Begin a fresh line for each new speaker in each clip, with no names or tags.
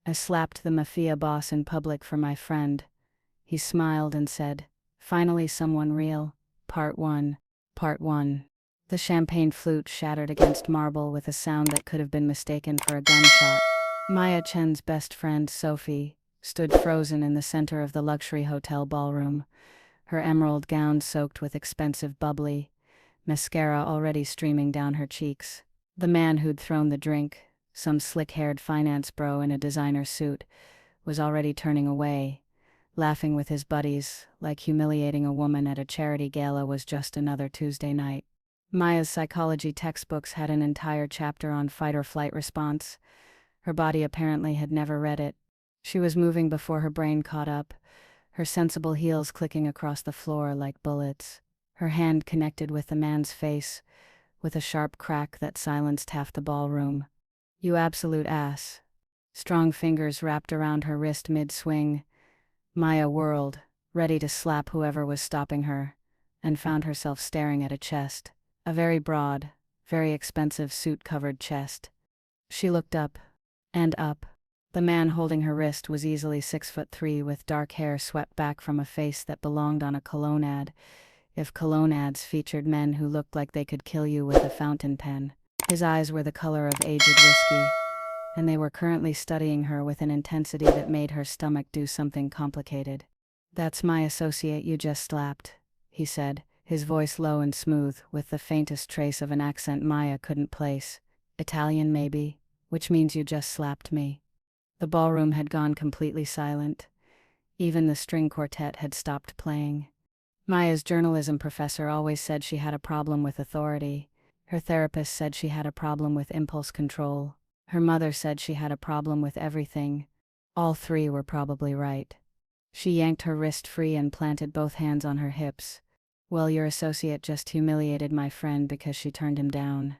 I slapped the Mafia boss in public for my friend. He smiled and said, "Finally someone real. Part 1. Part 1. The champagne flute shattered against marble with a sound that could have been mistaken for a gunshot. Maya Chen's best friend, Sophie, stood frozen in the center of the luxury hotel ballroom, her emerald gown soaked with expensive bubbly, mascara already streaming down her cheeks. The man who'd thrown the drink, some slick-haired finance bro in a designer suit, was already turning away, laughing with his buddies, like humiliating a woman at a charity gala was just another Tuesday night. Maya's psychology textbooks had an entire chapter on fight-or-flight response. Her body apparently had never read it. She was moving before her brain caught up, her sensible heels clicking across the floor like bullets. Her hand connected with the man's face, with a sharp crack that silenced half the ballroom. "You absolute ass." Strong fingers wrapped around her wrist mid-swing. Maya whirled, ready to slap whoever was stopping her, and found herself staring at a chest. A very broad, very expensive suit-covered chest. She looked up, and up. The man holding her wrist was easily 6'3" with dark hair swept back from a face that belonged on a cologne ad, if cologne ads featured men who looked like they could kill you with a fountain pen. His eyes were the color of aged whiskey, and they were currently studying her with an intensity that made her stomach do something complicated. "That's my associate you just slapped," he said, his voice low and smooth, with the faintest trace of an accent Maya couldn't place. "Italian maybe, which means you just slapped me." The ballroom had gone completely silent. Even the string quartet had stopped playing. Maya's journalism professor always said she had a problem with authority. Her therapist said she had a problem with impulse control. Her mother said she had a problem with everything. All three were probably right. She yanked her wrist free and planted both hands on her hips. "Well, your associate just humiliated my friend because she turned him down.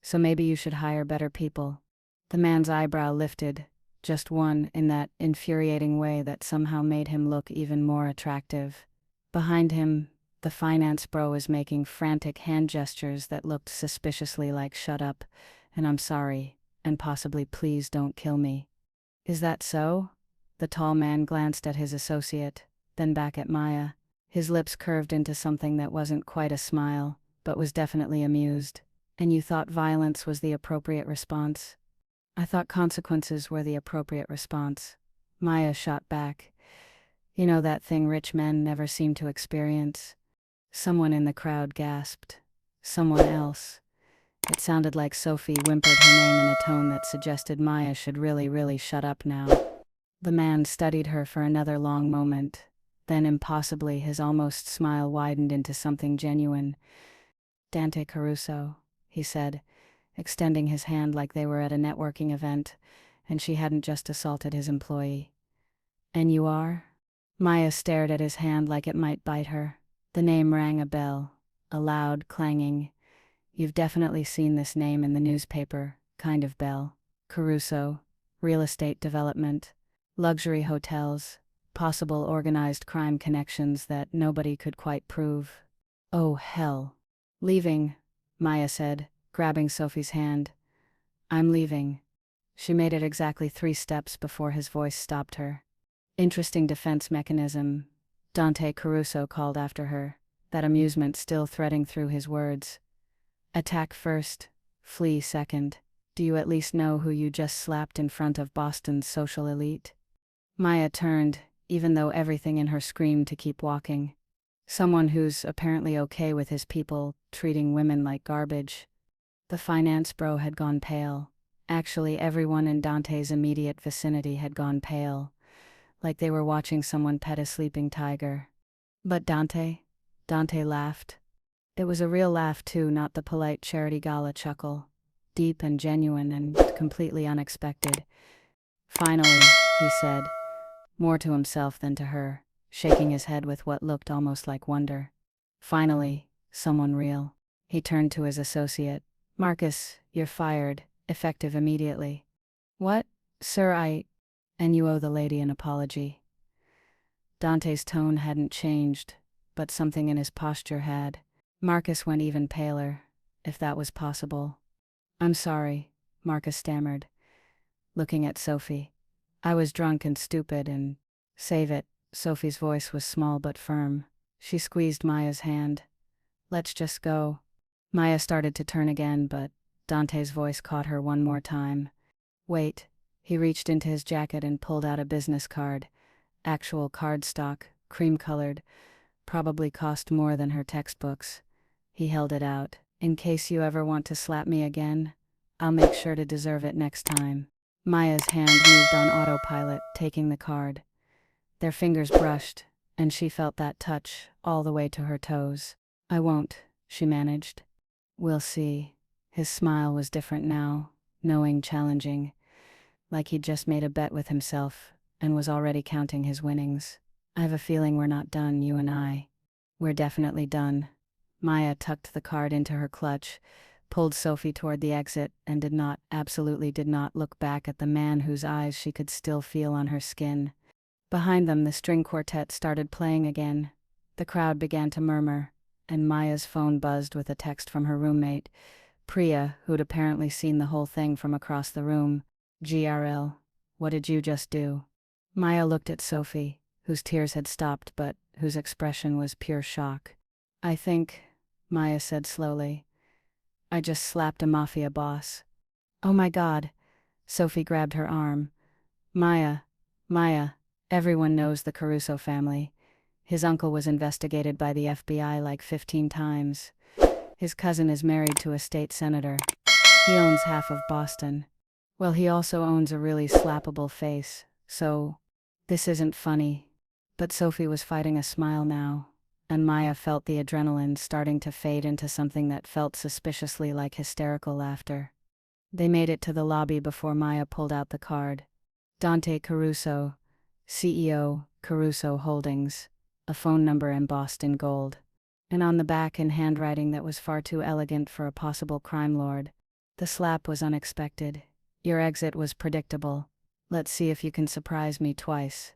So maybe you should hire better people." The man's eyebrow lifted, just one, in that infuriating way that somehow made him look even more attractive. Behind him, the finance bro was making frantic hand gestures that looked suspiciously like "shut up," and "I'm sorry," and possibly "please don't kill me." "Is that so?" The tall man glanced at his associate, then back at Maya. His lips curved into something that wasn't quite a smile, but was definitely amused. "And you thought violence was the appropriate response?" "I thought consequences were the appropriate response." Maya shot back. "You know that thing rich men never seem to experience?" Someone in the crowd gasped. Someone else. It sounded like Sophie whimpered her name in a tone that suggested Maya should really shut up now. The man studied her for another long moment. Then impossibly his almost smile widened into something genuine. "Dante Caruso," he said, extending his hand like they were at a networking event, and she hadn't just assaulted his employee. "And you are?" Maya stared at his hand like it might bite her. The name rang a bell, a loud, clanging, "You've definitely seen this name in the newspaper," kind of bell. Caruso, real estate development, luxury hotels, possible organized crime connections that nobody could quite prove. "Oh, hell." "Leaving," Maya said, grabbing Sophie's hand. "I'm leaving." She made it exactly 3 steps before his voice stopped her. "Interesting defense mechanism," Dante Caruso called after her, that amusement still threading through his words. "Attack first, flee second. Do you at least know who you just slapped in front of Boston's social elite?" Maya turned, even though everything in her screamed to keep walking. "Someone who's apparently okay with his people treating women like garbage." The finance bro had gone pale. Actually, everyone in Dante's immediate vicinity had gone pale, like they were watching someone pet a sleeping tiger. "But Dante laughed. It was a real laugh too, not the polite charity gala chuckle. Deep and genuine and completely unexpected. "Finally," he said, more to himself than to her, shaking his head with what looked almost like wonder. "Finally, someone real." He turned to his associate. "Marcus, you're fired, effective immediately." "What, sir, and you owe the lady an apology." Dante's tone hadn't changed, but something in his posture had. Marcus went even paler, if that was possible. "I'm sorry," Marcus stammered, looking at Sophie. I was drunk and stupid and… Save it. Sophie's voice was small but firm. She squeezed Maya's hand. Let's just go. Maya started to turn again, but Dante's voice caught her one more time. Wait. He reached into his jacket and pulled out a business card. Actual cardstock, cream-colored, probably cost more than her textbooks. He held it out. In case you ever want to slap me again, I'll make sure to deserve it next time. Maya's hand moved on autopilot, taking the card. Their fingers brushed, and she felt that touch all the way to her toes. I won't, she managed. We'll see. His smile was different now, knowing, challenging, like he'd just made a bet with himself and was already counting his winnings. I have a feeling we're not done, you and I. We're definitely done. Maya tucked the card into her clutch, pulled Sophie toward the exit, and absolutely did not look back at the man whose eyes she could still feel on her skin. Behind them, the string quartet started playing again. The crowd began to murmur, and Maya's phone buzzed with a text from her roommate, Priya, who'd apparently seen the whole thing from across the room. GRL, what did you just do? Maya looked at Sophie, whose tears had stopped but whose expression was pure shock. I think, Maya said slowly, I just slapped a Mafia boss. Oh my God. Sophie grabbed her arm. Maya, everyone knows the Caruso family. His uncle was investigated by the FBI like 15 times. His cousin is married to a state senator. He owns half of Boston. Well, he also owns a really slappable face, so… This isn't funny. But Sophie was fighting a smile now, and Maya felt the adrenaline starting to fade into something that felt suspiciously like hysterical laughter. They made it to the lobby before Maya pulled out the card. Dante Caruso, CEO, Caruso Holdings, a phone number embossed in gold. And on the back, in handwriting that was far too elegant for a possible crime lord, the slap was unexpected. Your exit was predictable. Let's see if you can surprise me twice.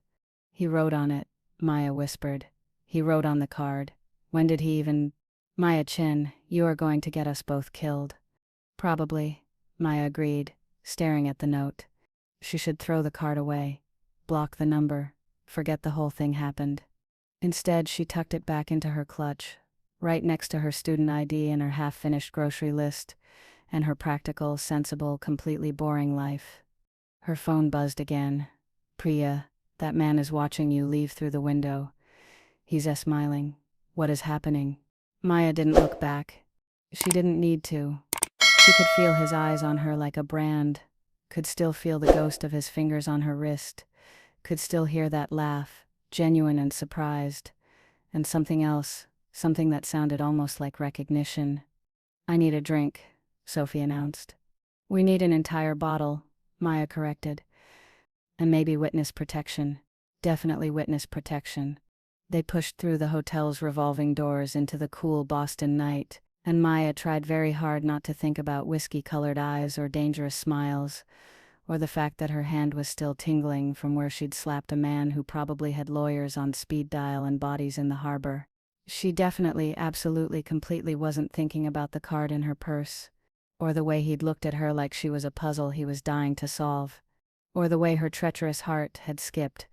He wrote on it, Maya whispered. He wrote on the card. When did he even… Maya Chin, you are going to get us both killed. Probably, Maya agreed, staring at the note. She should throw the card away, block the number, forget the whole thing happened. Instead, she tucked it back into her clutch, right next to her student ID and her half-finished grocery list, and her practical, sensible, completely boring life. Her phone buzzed again. Priya, that man is watching you leave through the window. He's smiling. What is happening? Maya didn't look back. She didn't need to. She could feel his eyes on her like a brand, could still feel the ghost of his fingers on her wrist, could still hear that laugh, genuine and surprised, and something else, something that sounded almost like recognition. I need a drink, Sophie announced. We need an entire bottle, Maya corrected. And maybe witness protection. Definitely witness protection. They pushed through the hotel's revolving doors into the cool Boston night, and Maya tried very hard not to think about whiskey-colored eyes or dangerous smiles, or the fact that her hand was still tingling from where she'd slapped a man who probably had lawyers on speed dial and bodies in the harbor. She definitely, absolutely, completely wasn't thinking about the card in her purse, or the way he'd looked at her like she was a puzzle he was dying to solve, or the way her treacherous heart had skipped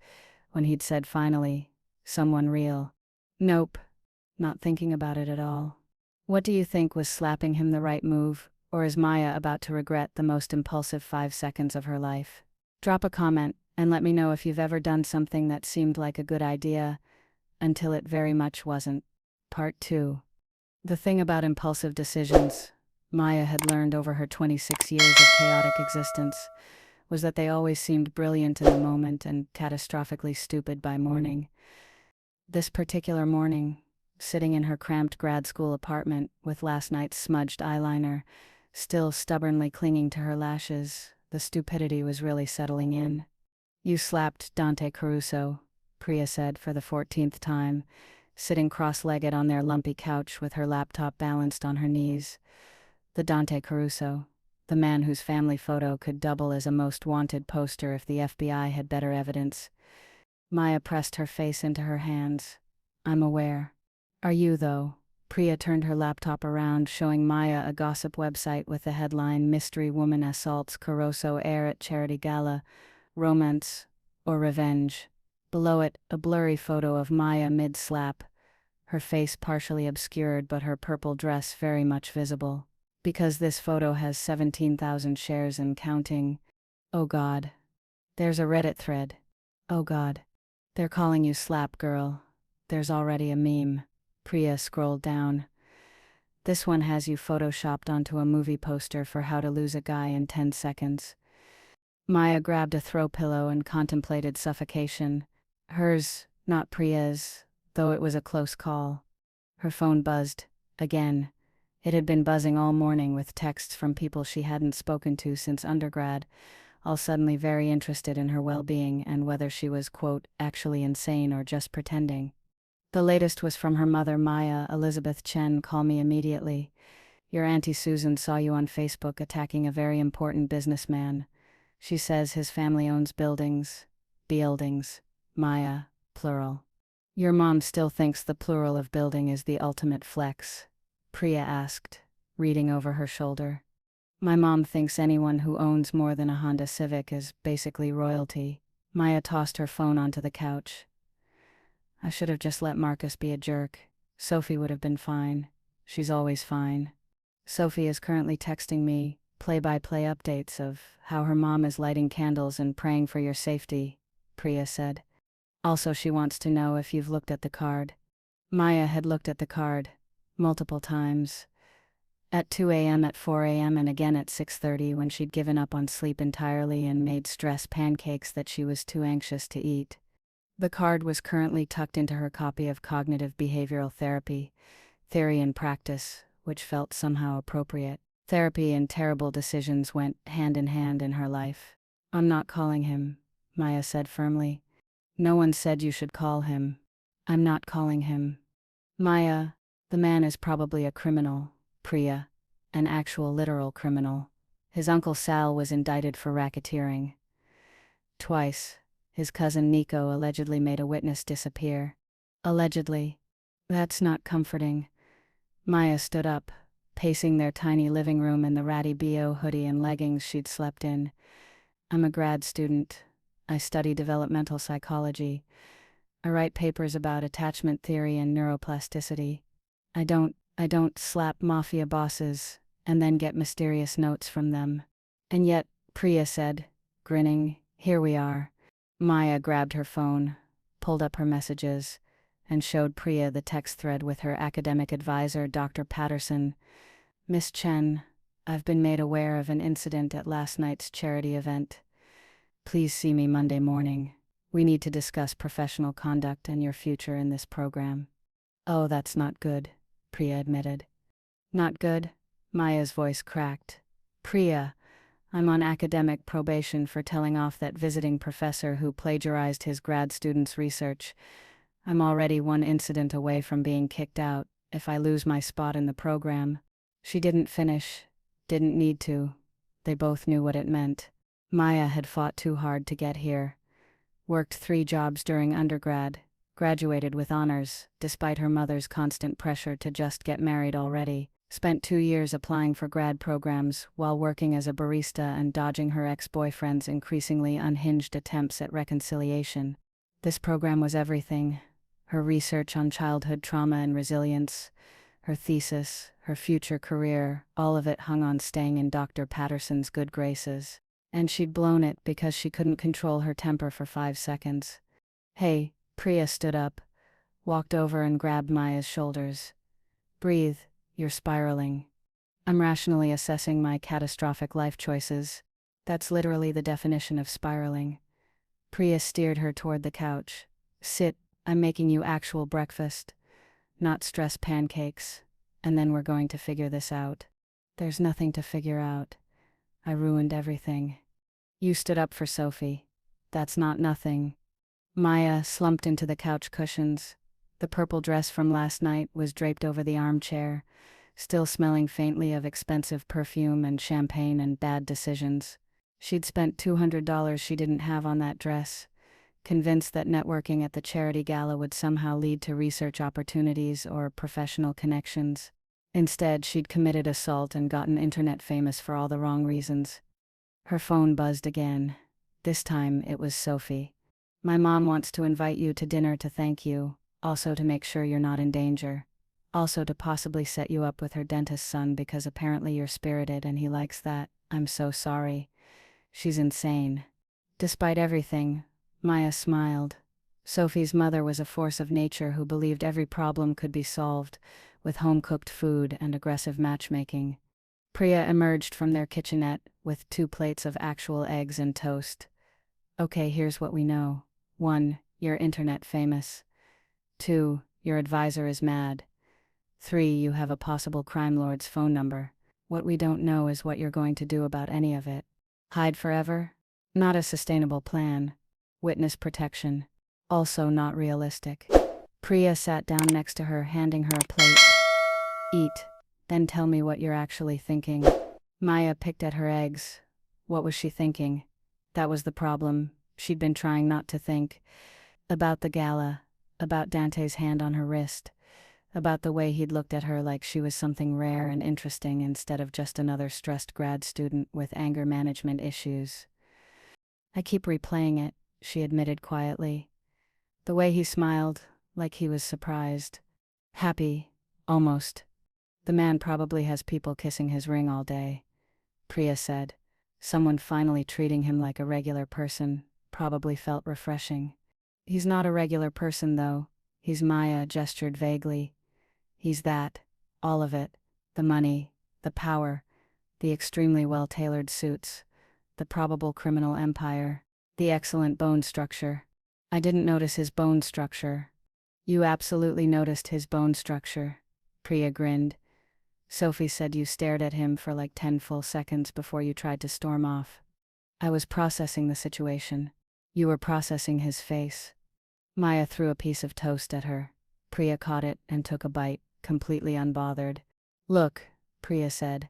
when he'd said finally, someone real. Nope, not thinking about it at all. What do you think was slapping him the right move, or is Maya about to regret the most impulsive 5 seconds of her life? Drop a comment and let me know if you've ever done something that seemed like a good idea until it very much wasn't. Part 2. The thing about impulsive decisions, Maya had learned over her 26 years of chaotic existence, was that they always seemed brilliant in the moment and catastrophically stupid by morning. This particular morning, sitting in her cramped grad school apartment with last night's smudged eyeliner still stubbornly clinging to her lashes, the stupidity was really settling in. You slapped Dante Caruso, Priya said for the 14th time, sitting cross-legged on their lumpy couch with her laptop balanced on her knees. The Dante Caruso, the man whose family photo could double as a most wanted poster if the FBI had better evidence. Maya pressed her face into her hands. I'm aware. Are you, though? Priya turned her laptop around, showing Maya a gossip website with the headline Mystery Woman Assaults Caruso Heir at Charity Gala, romance, or revenge. Below it, a blurry photo of Maya mid-slap, her face partially obscured but her purple dress very much visible. Because this photo has 17,000 shares and counting. Oh God. There's a Reddit thread. Oh God. They're calling you Slap Girl. There's already a meme. Priya scrolled down. This one has you photoshopped onto a movie poster for how to lose a guy in 10 seconds. Maya grabbed a throw pillow and contemplated suffocation. Hers, not Priya's, though it was a close call. Her phone buzzed. Again. It had been buzzing all morning with texts from people she hadn't spoken to since undergrad, all suddenly very interested in her well-being and whether she was, quote, actually insane or just pretending. The latest was from her mother, Maya. Elizabeth Chen, call me immediately. Your Auntie Susan saw you on Facebook attacking a very important businessman. She says his family owns buildings. Buildings. Maya, plural. Your mom still thinks the plural of building is the ultimate flex? Priya asked, reading over her shoulder. My mom thinks anyone who owns more than a Honda Civic is basically royalty. Maya tossed her phone onto the couch. I should have just let Marcus be a jerk. Sophie would have been fine. She's always fine. Sophie is currently texting me play-by-play updates of how her mom is lighting candles and praying for your safety, Priya said. Also, she wants to know if you've looked at the card. Maya had looked at the card multiple times. At 2 a.m., at 4 a.m., and again at 6:30 when she'd given up on sleep entirely and made stress pancakes that she was too anxious to eat. The card was currently tucked into her copy of Cognitive Behavioral Therapy, Theory and Practice, which felt somehow appropriate. Therapy and terrible decisions went hand in hand in her life. I'm not calling him, Maya said firmly. No one said you should call him. I'm not calling him. Maya, the man is probably a criminal, Priya, an actual literal criminal. His uncle Sal was indicted for racketeering. Twice. His cousin Nico allegedly made a witness disappear. Allegedly. That's not comforting. Maya stood up, pacing their tiny living room in the ratty BO hoodie and leggings she'd slept in. I'm a grad student. I study developmental psychology. I write papers about attachment theory and neuroplasticity. I don't slap mafia bosses and then get mysterious notes from them. And yet, Priya said, grinning, here we are. Maya grabbed her phone, pulled up her messages, and showed Priya the text thread with her academic advisor, Dr. Patterson. Miss Chen, I've been made aware of an incident at last night's charity event. Please see me Monday morning. We need to discuss professional conduct and your future in this program. Oh, that's not good, Priya admitted. Not good? Maya's voice cracked. Priya, I'm on academic probation for telling off that visiting professor who plagiarized his grad students' research. I'm already one incident away from being kicked out if I lose my spot in the program. She didn't finish. Didn't need to. They both knew what it meant. Maya had fought too hard to get here. Worked 3 jobs during undergrad. Graduated with honors, despite her mother's constant pressure to just get married already. Spent 2 years applying for grad programs while working as a barista and dodging her ex-boyfriend's increasingly unhinged attempts at reconciliation. This program was everything. Her research on childhood trauma and resilience, her thesis, her future career, all of it hung on staying in Dr. Patterson's good graces. And she'd blown it because she couldn't control her temper for 5 seconds. Hey, Priya stood up, walked over and grabbed Maya's shoulders. Breathe. You're spiraling. I'm rationally assessing my catastrophic life choices. That's literally the definition of spiraling. Priya steered her toward the couch. Sit, I'm making you actual breakfast. Not stress pancakes. And then we're going to figure this out. There's nothing to figure out. I ruined everything. You stood up for Sophie. That's not nothing. Maya slumped into the couch cushions. The purple dress from last night was draped over the armchair, still smelling faintly of expensive perfume and champagne and bad decisions. She'd spent $200 she didn't have on that dress, convinced that networking at the charity gala would somehow lead to research opportunities or professional connections. Instead, she'd committed assault and gotten internet famous for all the wrong reasons. Her phone buzzed again. This time it was Sophie. My mom wants to invite you to dinner to thank you, also to make sure you're not in danger. Also to possibly set you up with her dentist's son because apparently you're spirited and he likes that. I'm so sorry. She's insane. Despite everything, Maya smiled. Sophie's mother was a force of nature who believed every problem could be solved with home-cooked food and aggressive matchmaking. Priya emerged from their kitchenette with 2 plates of actual eggs and toast. Okay, here's what we know. 1. You're internet famous. 2. Your advisor is mad. 3. You have a possible crime lord's phone number. What we don't know is what you're going to do about any of it. Hide forever? Not a sustainable plan. Witness protection. Also not realistic. Priya sat down next to her, handing her a plate. Eat, then tell me what you're actually thinking. Maya picked at her eggs. What was she thinking? That was the problem. She'd been trying not to think. About the gala. About Dante's hand on her wrist. About the way he'd looked at her like she was something rare and interesting instead of just another stressed grad student with anger management issues. I keep replaying it, she admitted quietly. The way he smiled, like he was surprised. Happy, almost. The man probably has people kissing his ring all day, Priya said. Someone finally treating him like a regular person probably felt refreshing. He's not a regular person, though. He's Maya gestured vaguely. He's that. All of it. The money, the power, the extremely well-tailored suits, the probable criminal empire, the excellent bone structure. I didn't notice his bone structure. You absolutely noticed his bone structure, Priya grinned. Sophie said you stared at him for like 10 full seconds before you tried to storm off. I was processing the situation. You were processing his face. Maya threw a piece of toast at her. Priya caught it and took a bite, completely unbothered. Look, Priya said.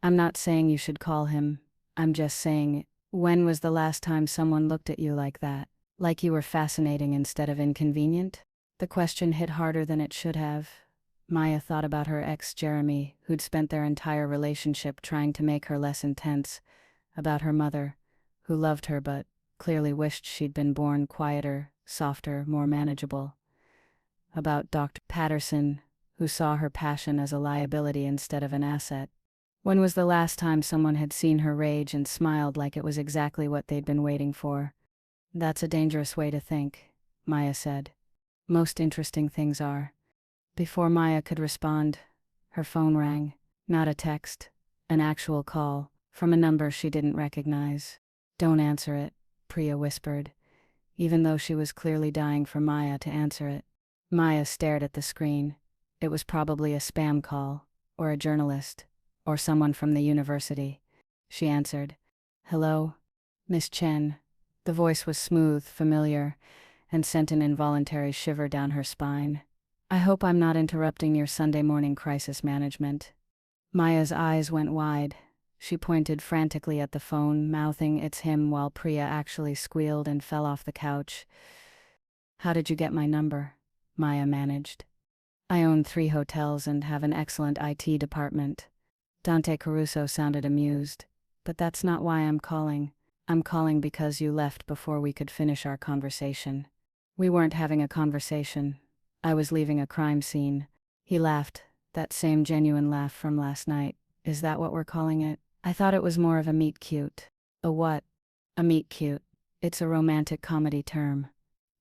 I'm not saying you should call him. I'm just saying, when was the last time someone looked at you like that? Like you were fascinating instead of inconvenient? The question hit harder than it should have. Maya thought about her ex Jeremy, who'd spent their entire relationship trying to make her less intense, about her mother, who loved her but clearly wished she'd been born quieter, softer, more manageable, about Dr. Patterson, who saw her passion as a liability instead of an asset. When was the last time someone had seen her rage and smiled like it was exactly what they'd been waiting for? That's a dangerous way to think, Maya said. Most interesting things are. Before Maya could respond, her phone rang. Not a text, an actual call, from a number she didn't recognize. Don't answer it, Priya whispered, even though she was clearly dying for Maya to answer it. Maya stared at the screen. It was probably a spam call, or a journalist, or someone from the university. She answered. Hello? Miss Chen. The voice was smooth, familiar, and sent an involuntary shiver down her spine. I hope I'm not interrupting your Sunday morning crisis management. Maya's eyes went wide. She pointed frantically at the phone, mouthing it's him while Priya actually squealed and fell off the couch. How did you get my number? Maya managed. I own 3 hotels and have an excellent IT department. Dante Caruso sounded amused. But that's not why I'm calling. I'm calling because you left before we could finish our conversation. We weren't having a conversation. I was leaving a crime scene. He laughed, that same genuine laugh from last night. Is that what we're calling it? I thought it was more of a meet cute. A what? A meet cute. It's a romantic comedy term.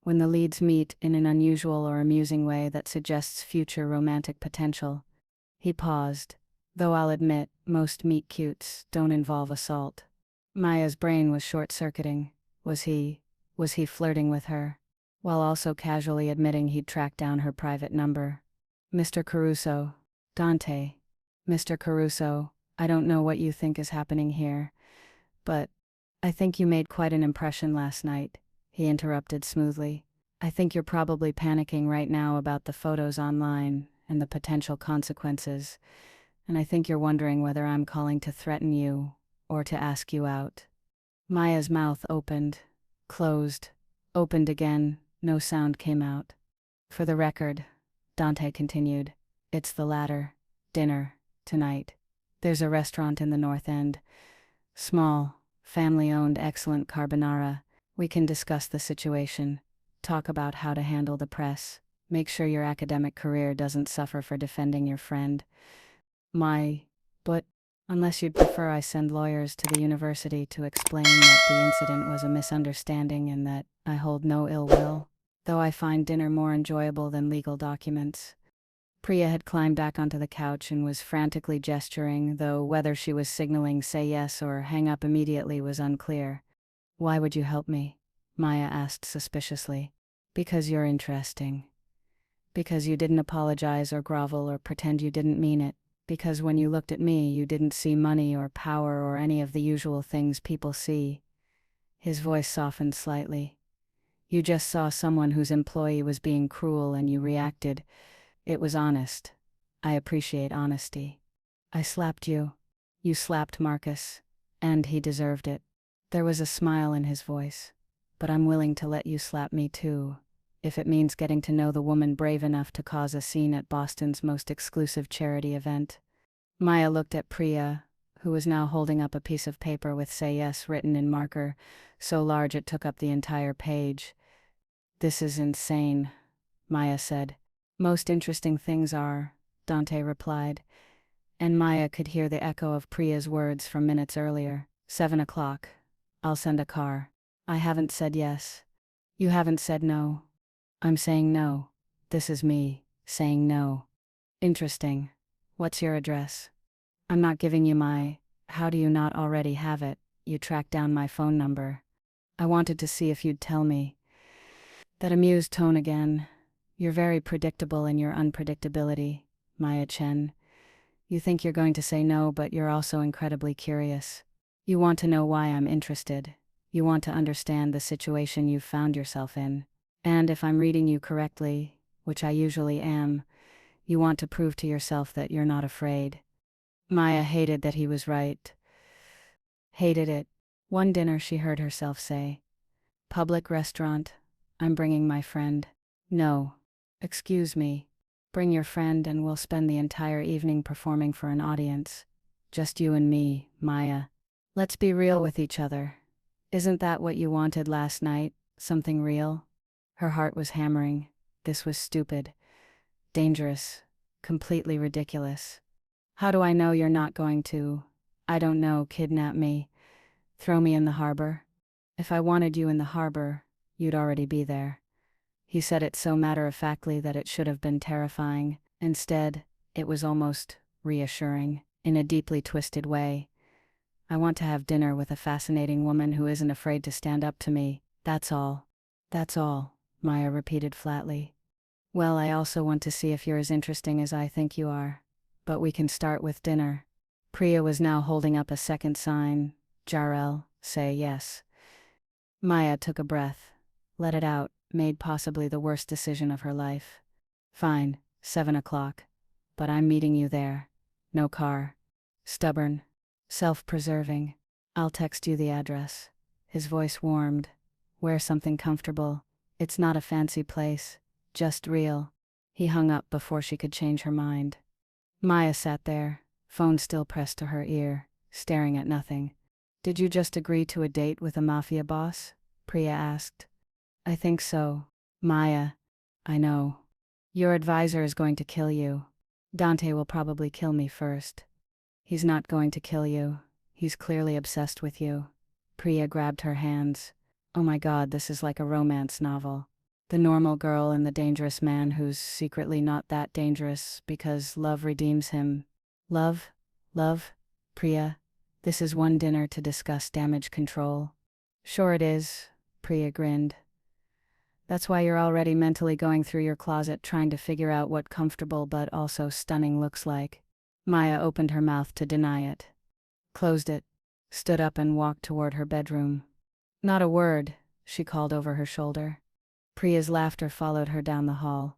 When the leads meet in an unusual or amusing way that suggests future romantic potential. He paused. Though I'll admit, most meet cutes don't involve assault. Maya's brain was short-circuiting. Was he flirting with her? While also casually admitting he'd tracked down her private number. Mr. Caruso. Dante. Mr. Caruso, I don't know what you think is happening here, but I think you made quite an impression last night, he interrupted smoothly. I think you're probably panicking right now about the photos online and the potential consequences, and I think you're wondering whether I'm calling to threaten you or to ask you out. Maya's mouth opened, closed, opened again. No sound came out. For the record, Dante continued, it's the latter. Dinner, tonight. There's a restaurant in the North End. Small, family-owned, excellent carbonara. We can discuss the situation, talk about how to handle the press, make sure your academic career doesn't suffer for defending your friend. But unless you'd prefer I send lawyers to the university to explain that the incident was a misunderstanding and that I hold no ill will, though I find dinner more enjoyable than legal documents. Priya had climbed back onto the couch and was frantically gesturing, though whether she was signaling say yes or hang up immediately was unclear. Why would you help me? Maya asked suspiciously. Because you're interesting. Because you didn't apologize or grovel or pretend you didn't mean it. Because when you looked at me, you didn't see money or power or any of the usual things people see. His voice softened slightly. You just saw someone whose employee was being cruel and you reacted. It was honest. I appreciate honesty. I slapped you. You slapped Marcus. And he deserved it. There was a smile in his voice. But I'm willing to let you slap me too, if it means getting to know the woman brave enough to cause a scene at Boston's most exclusive charity event. Maya looked at Priya, who was now holding up a piece of paper with "Say Yes" written in marker, so large it took up the entire page. This is insane, Maya said. Most interesting things are, Dante replied, and Maya could hear the echo of Priya's words from minutes earlier. 7 o'clock. I'll send a car. I haven't said yes. You haven't said no. I'm saying no. This is me, saying no. Interesting. What's your address? I'm not giving you my... How do you not already have it? You tracked down my phone number. I wanted to see if you'd tell me. That amused tone again. You're very predictable in your unpredictability, Maya Chen. You think you're going to say no, but you're also incredibly curious. You want to know why I'm interested. You want to understand the situation you've found yourself in. And if I'm reading you correctly, which I usually am, you want to prove to yourself that you're not afraid. Maya hated that he was right. Hated it. One dinner, she heard herself say. Public restaurant. I'm bringing my friend. No. Excuse me. Bring your friend and we'll spend the entire evening performing for an audience. Just you and me, Maya. Let's be real with each other. Isn't that what you wanted last night? Something real? Her heart was hammering. This was stupid. Dangerous. Completely ridiculous. How do I know you're not going to, I don't know, kidnap me? Throw me in the harbor? If I wanted you in the harbor, you'd already be there. He said it so matter-of-factly that it should have been terrifying. Instead, it was almost reassuring, in a deeply twisted way. I want to have dinner with a fascinating woman who isn't afraid to stand up to me. That's all. That's all, Maya repeated flatly. Well, I also want to see if you're as interesting as I think you are. But we can start with dinner. Priya was now holding up a second sign. Jarrell, say yes. Maya took a breath, let it out, made possibly the worst decision of her life. Fine, 7 o'clock. But I'm meeting you there. No car. Stubborn. Self-preserving. I'll text you the address. His voice warmed. Wear something comfortable. It's not a fancy place. Just real. He hung up before she could change her mind. Maya sat there, phone still pressed to her ear, staring at nothing. Did you just agree to a date with a mafia boss? Priya asked. I think so. Maya. I know. Your advisor is going to kill you. Dante will probably kill me first. He's not going to kill you. He's clearly obsessed with you. Priya grabbed her hands. Oh my God, this is like a romance novel. The normal girl and the dangerous man who's secretly not that dangerous because love redeems him. Love? Love? Priya? This is one dinner to discuss damage control. Sure it is, Priya grinned. That's why you're already mentally going through your closet trying to figure out what comfortable but also stunning looks like. Maya opened her mouth to deny it. Closed it. Stood up and walked toward her bedroom. Not a word, she called over her shoulder. Priya's laughter followed her down the hall.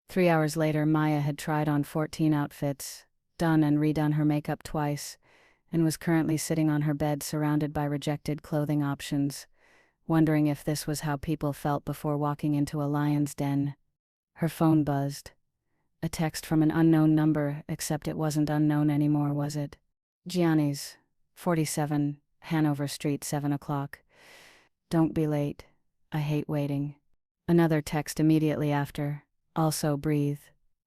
3 hours later, Maya had tried on 14 outfits, done and redone her makeup twice, and was currently sitting on her bed surrounded by rejected clothing options, wondering if this was how people felt before walking into a lion's den. Her phone buzzed. A text from an unknown number, except it wasn't unknown anymore, was it? Gianni's. 47. Hanover Street, 7 o'clock. Don't be late. I hate waiting. Another text immediately after. Also breathe.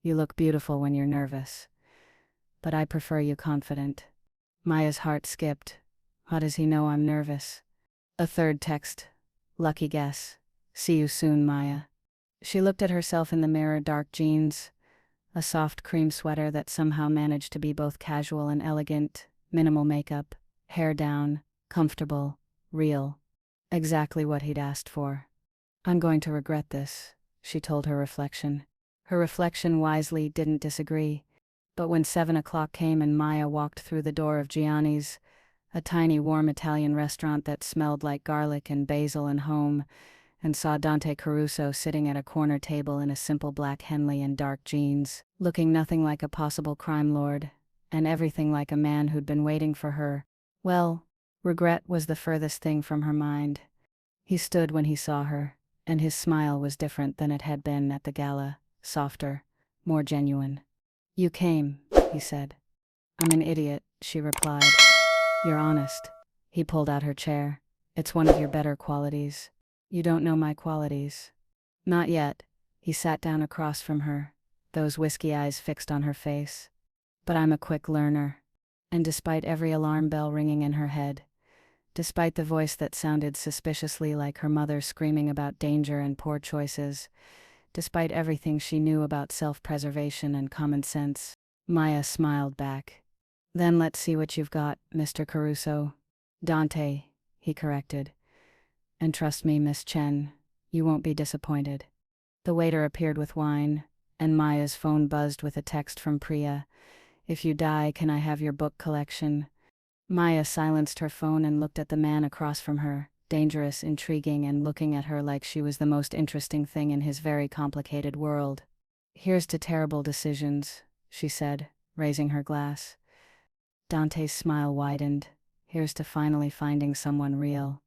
You look beautiful when you're nervous. But I prefer you confident. Maya's heart skipped. How does he know I'm nervous? A third text. Lucky guess. See you soon, Maya. She looked at herself in the mirror, dark jeans, a soft cream sweater that somehow managed to be both casual and elegant, minimal makeup, hair down, comfortable, real. Exactly what he'd asked for. I'm going to regret this, she told her reflection. Her reflection wisely didn't disagree. But when 7 o'clock came and Maya walked through the door of Gianni's, a tiny warm Italian restaurant that smelled like garlic and basil and home, and saw Dante Caruso sitting at a corner table in a simple black Henley and dark jeans, looking nothing like a possible crime lord, and everything like a man who'd been waiting for her, well, regret was the furthest thing from her mind. He stood when he saw her, and his smile was different than it had been at the gala, softer, more genuine. You came, he said. I'm an idiot, she replied. You're honest. He pulled out her chair. It's one of your better qualities. You don't know my qualities. Not yet. He sat down across from her, those whiskey eyes fixed on her face. But I'm a quick learner. And despite every alarm bell ringing in her head, despite the voice that sounded suspiciously like her mother screaming about danger and poor choices, despite everything she knew about self-preservation and common sense, Maya smiled back. Then let's see what you've got, Mr. Caruso. Dante, he corrected. And trust me, Miss Chen, you won't be disappointed. The waiter appeared with wine, and Maya's phone buzzed with a text from Priya. If you die, can I have your book collection? Maya silenced her phone and looked at the man across from her, dangerous, intriguing, and looking at her like she was the most interesting thing in his very complicated world. Here's to terrible decisions, she said, raising her glass. Dante's smile widened. Here's to finally finding someone real.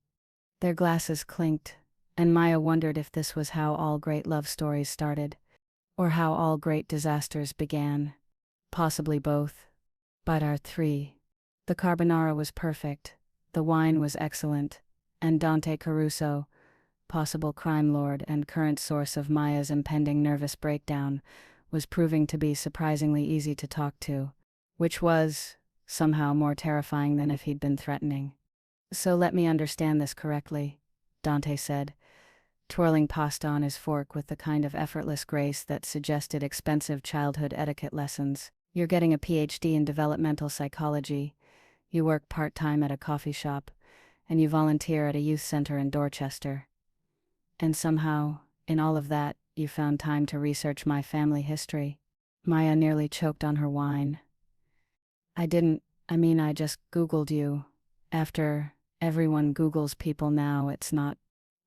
Their glasses clinked, and Maya wondered if this was how all great love stories started, or how all great disasters began. Possibly both. But our three. The carbonara was perfect, the wine was excellent, and Dante Caruso, possible crime lord and current source of Maya's impending nervous breakdown, was proving to be surprisingly easy to talk to, which was, somehow, more terrifying than if he'd been threatening. So let me understand this correctly, Dante said, twirling pasta on his fork with the kind of effortless grace that suggested expensive childhood etiquette lessons. You're getting a PhD in developmental psychology, you work part-time at a coffee shop, and you volunteer at a youth center in Dorchester. And somehow, in all of that, you found time to research my family history. Maya nearly choked on her wine. I just Googled you. After everyone Googles people now, it's not.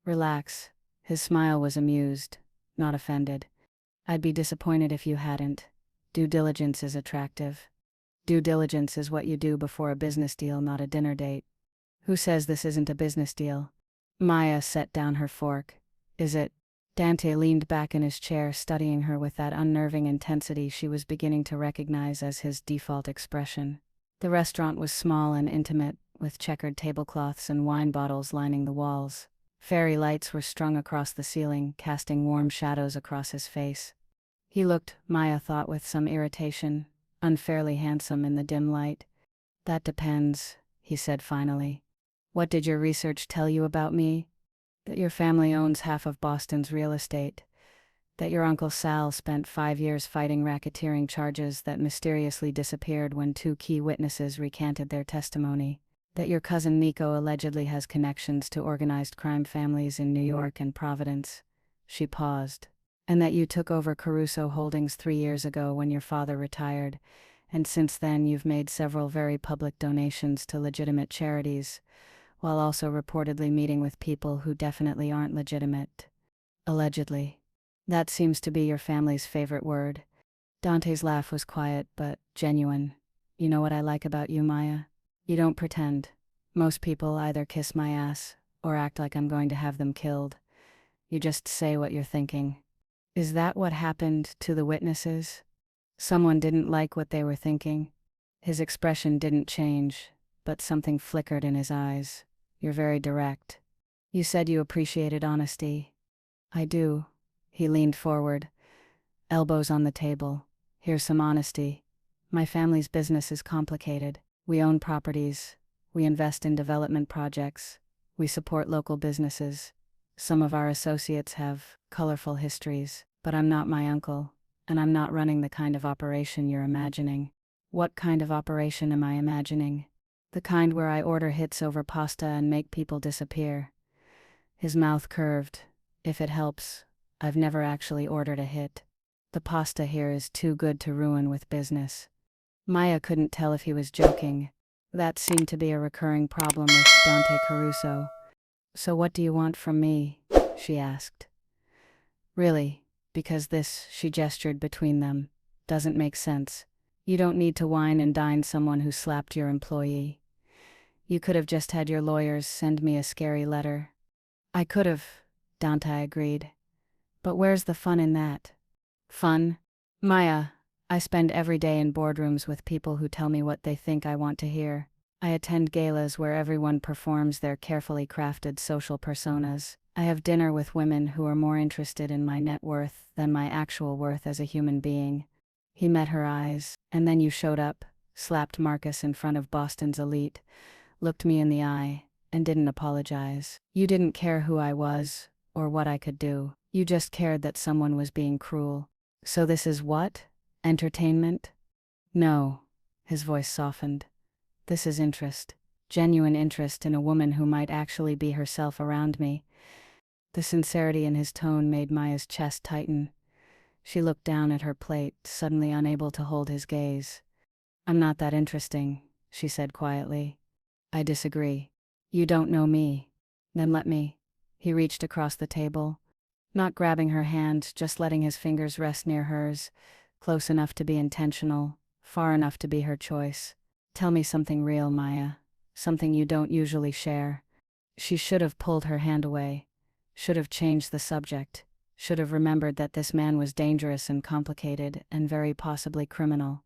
Relax. His smile was amused, not offended. I'd be disappointed if you hadn't. Due diligence is attractive. Due diligence is what you do before a business deal, not a dinner date. Who says this isn't a business deal? Maya set down her fork. Is it? Dante leaned back in his chair, studying her with that unnerving intensity she was beginning to recognize as his default expression. The restaurant was small and intimate, with checkered tablecloths and wine bottles lining the walls. Fairy lights were strung across the ceiling, casting warm shadows across his face. He looked, Maya thought with some irritation, unfairly handsome in the dim light. That depends, he said finally. What did your research tell you about me? That your family owns half of Boston's real estate. That your Uncle Sal spent 5 years fighting racketeering charges that mysteriously disappeared when 2 key witnesses recanted their testimony. That your cousin Nico allegedly has connections to organized crime families in New York and Providence. She paused. And that you took over Caruso Holdings 3 years ago when your father retired, and since then you've made several very public donations to legitimate charities, while also reportedly meeting with people who definitely aren't legitimate. Allegedly. That seems to be your family's favorite word. Dante's laugh was quiet but genuine. You know what I like about you, Maya? You don't pretend. Most people either kiss my ass or act like I'm going to have them killed. You just say what you're thinking. Is that what happened to the witnesses? Someone didn't like what they were thinking. His expression didn't change, but something flickered in his eyes. You're very direct. You said you appreciated honesty. I do. He leaned forward, elbows on the table. Here's some honesty. My family's business is complicated. We own properties. We invest in development projects. We support local businesses. Some of our associates have colorful histories, but I'm not my uncle, and I'm not running the kind of operation you're imagining. What kind of operation am I imagining? The kind where I order hits over pasta and make people disappear. His mouth curved. If it helps, I've never actually ordered a hit. The pasta here is too good to ruin with business. Maya couldn't tell if he was joking. That seemed to be a recurring problem with Dante Caruso. So what do you want from me? She asked. Really, because this, she gestured between them, doesn't make sense. You don't need to wine and dine someone who slapped your employee. You could have just had your lawyers send me a scary letter. I could have, Dante agreed. But where's the fun in that? Fun? Maya, I spend every day in boardrooms with people who tell me what they think I want to hear. I attend galas where everyone performs their carefully crafted social personas. I have dinner with women who are more interested in my net worth than my actual worth as a human being. He met her eyes, and then you showed up, slapped Marcus in front of Boston's elite, looked me in the eye, and didn't apologize. You didn't care who I was, or what I could do. You just cared that someone was being cruel. So this is what? Entertainment? No. His voice softened. This is interest. Genuine interest in a woman who might actually be herself around me. The sincerity in his tone made Maya's chest tighten. She looked down at her plate, suddenly unable to hold his gaze. I'm not that interesting, she said quietly. I disagree. You don't know me. Then let me. He reached across the table, not grabbing her hand, just letting his fingers rest near hers, close enough to be intentional, far enough to be her choice. Tell me something real, Maya. Something you don't usually share. She should have pulled her hand away, should have changed the subject, should have remembered that this man was dangerous and complicated and very possibly criminal.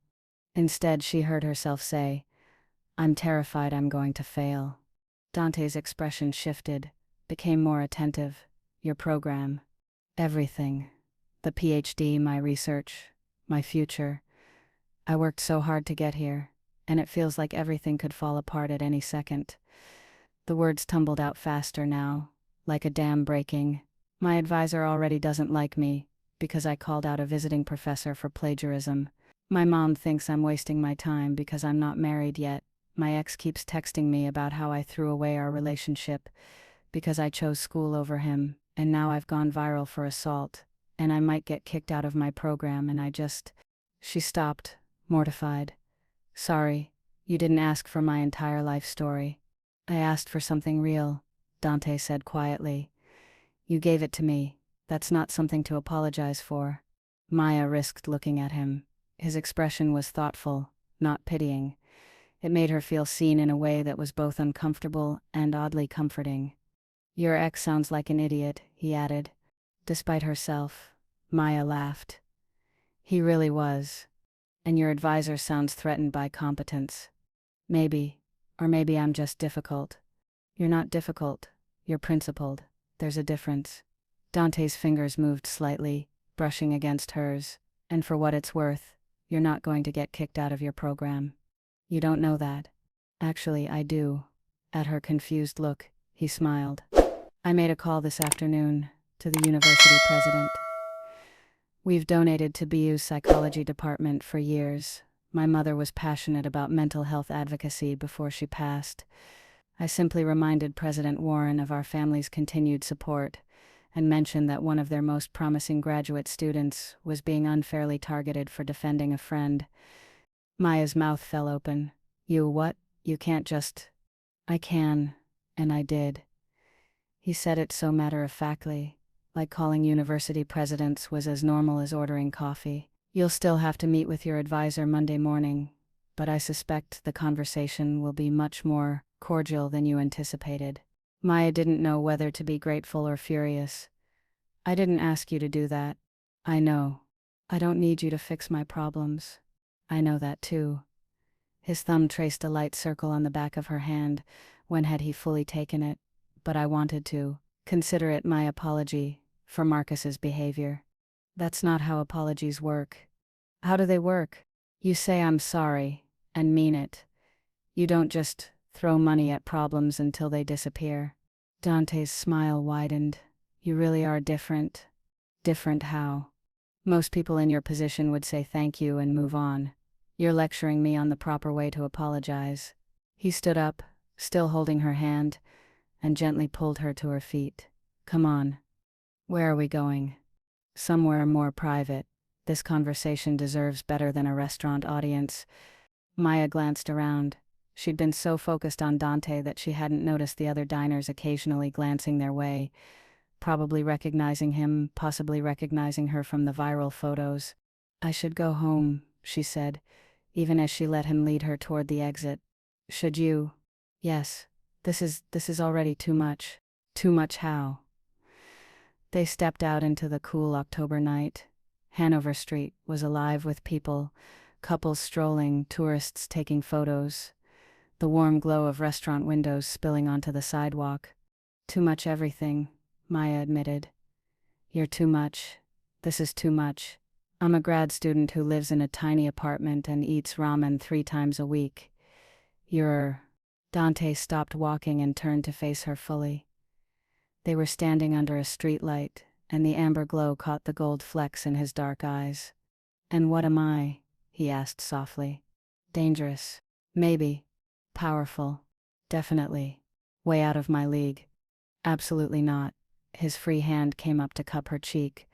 Instead, she heard herself say, I'm terrified I'm going to fail. Dante's expression shifted, became more attentive. Your program. Everything. The PhD, my research, my future. I worked so hard to get here, and it feels like everything could fall apart at any second. The words tumbled out faster now, like a dam breaking. My advisor already doesn't like me, because I called out a visiting professor for plagiarism. My mom thinks I'm wasting my time because I'm not married yet. My ex keeps texting me about how I threw away our relationship because I chose school over him, and now I've gone viral for assault, and I might get kicked out of my program, and She stopped, mortified. Sorry, you didn't ask for my entire life story. I asked for something real, Dante said quietly. You gave it to me. That's not something to apologize for. Maya risked looking at him. His expression was thoughtful, not pitying. It made her feel seen in a way that was both uncomfortable and oddly comforting. Your ex sounds like an idiot, he added. Despite herself, Maya laughed. He really was. And your advisor sounds threatened by competence. Maybe. Or maybe I'm just difficult. You're not difficult. You're principled. There's a difference. Dante's fingers moved slightly, brushing against hers. And for what it's worth, you're not going to get kicked out of your program. You don't know that. Actually, I do. At her confused look, he smiled. I made a call this afternoon to the university president. We've donated to BU's psychology department for years. My mother was passionate about mental health advocacy before she passed. I simply reminded President Warren of our family's continued support and mentioned that one of their most promising graduate students was being unfairly targeted for defending a friend. Maya's mouth fell open. You what? You can't just... I can, and I did. He said it so matter-of-factly, like calling university presidents was as normal as ordering coffee. You'll still have to meet with your advisor Monday morning, but I suspect the conversation will be much more cordial than you anticipated. Maya didn't know whether to be grateful or furious. I didn't ask you to do that. I know. I don't need you to fix my problems. I know that too. His thumb traced a light circle on the back of her hand. When had he fully taken it? But I wanted to consider it my apology for Marcus's behavior. That's not how apologies work. How do they work? You say I'm sorry, and mean it. You don't just throw money at problems until they disappear. Dante's smile widened. You really are different. Different how? Most people in your position would say thank you and move on. You're lecturing me on the proper way to apologize. He stood up, still holding her hand, and gently pulled her to her feet. Come on. Where are we going? Somewhere more private. This conversation deserves better than a restaurant audience. Maya glanced around. She'd been so focused on Dante that she hadn't noticed the other diners occasionally glancing their way, probably recognizing him, possibly recognizing her from the viral photos. I should go home, she said, even as she let him lead her toward the exit. Should you? Yes. This is already too much. Too much how? They stepped out into the cool October night. Hanover Street was alive with people, couples strolling, tourists taking photos, the warm glow of restaurant windows spilling onto the sidewalk. Too much everything, Maya admitted. You're too much. This is too much. I'm a grad student who lives in a tiny apartment and eats ramen 3 times a week. You're... Dante stopped walking and turned to face her fully. They were standing under a streetlight, and the amber glow caught the gold flecks in his dark eyes. And what am I? He asked softly. Dangerous. Maybe. Powerful. Definitely. Way out of my league. Absolutely not. His free hand came up to cup her cheek,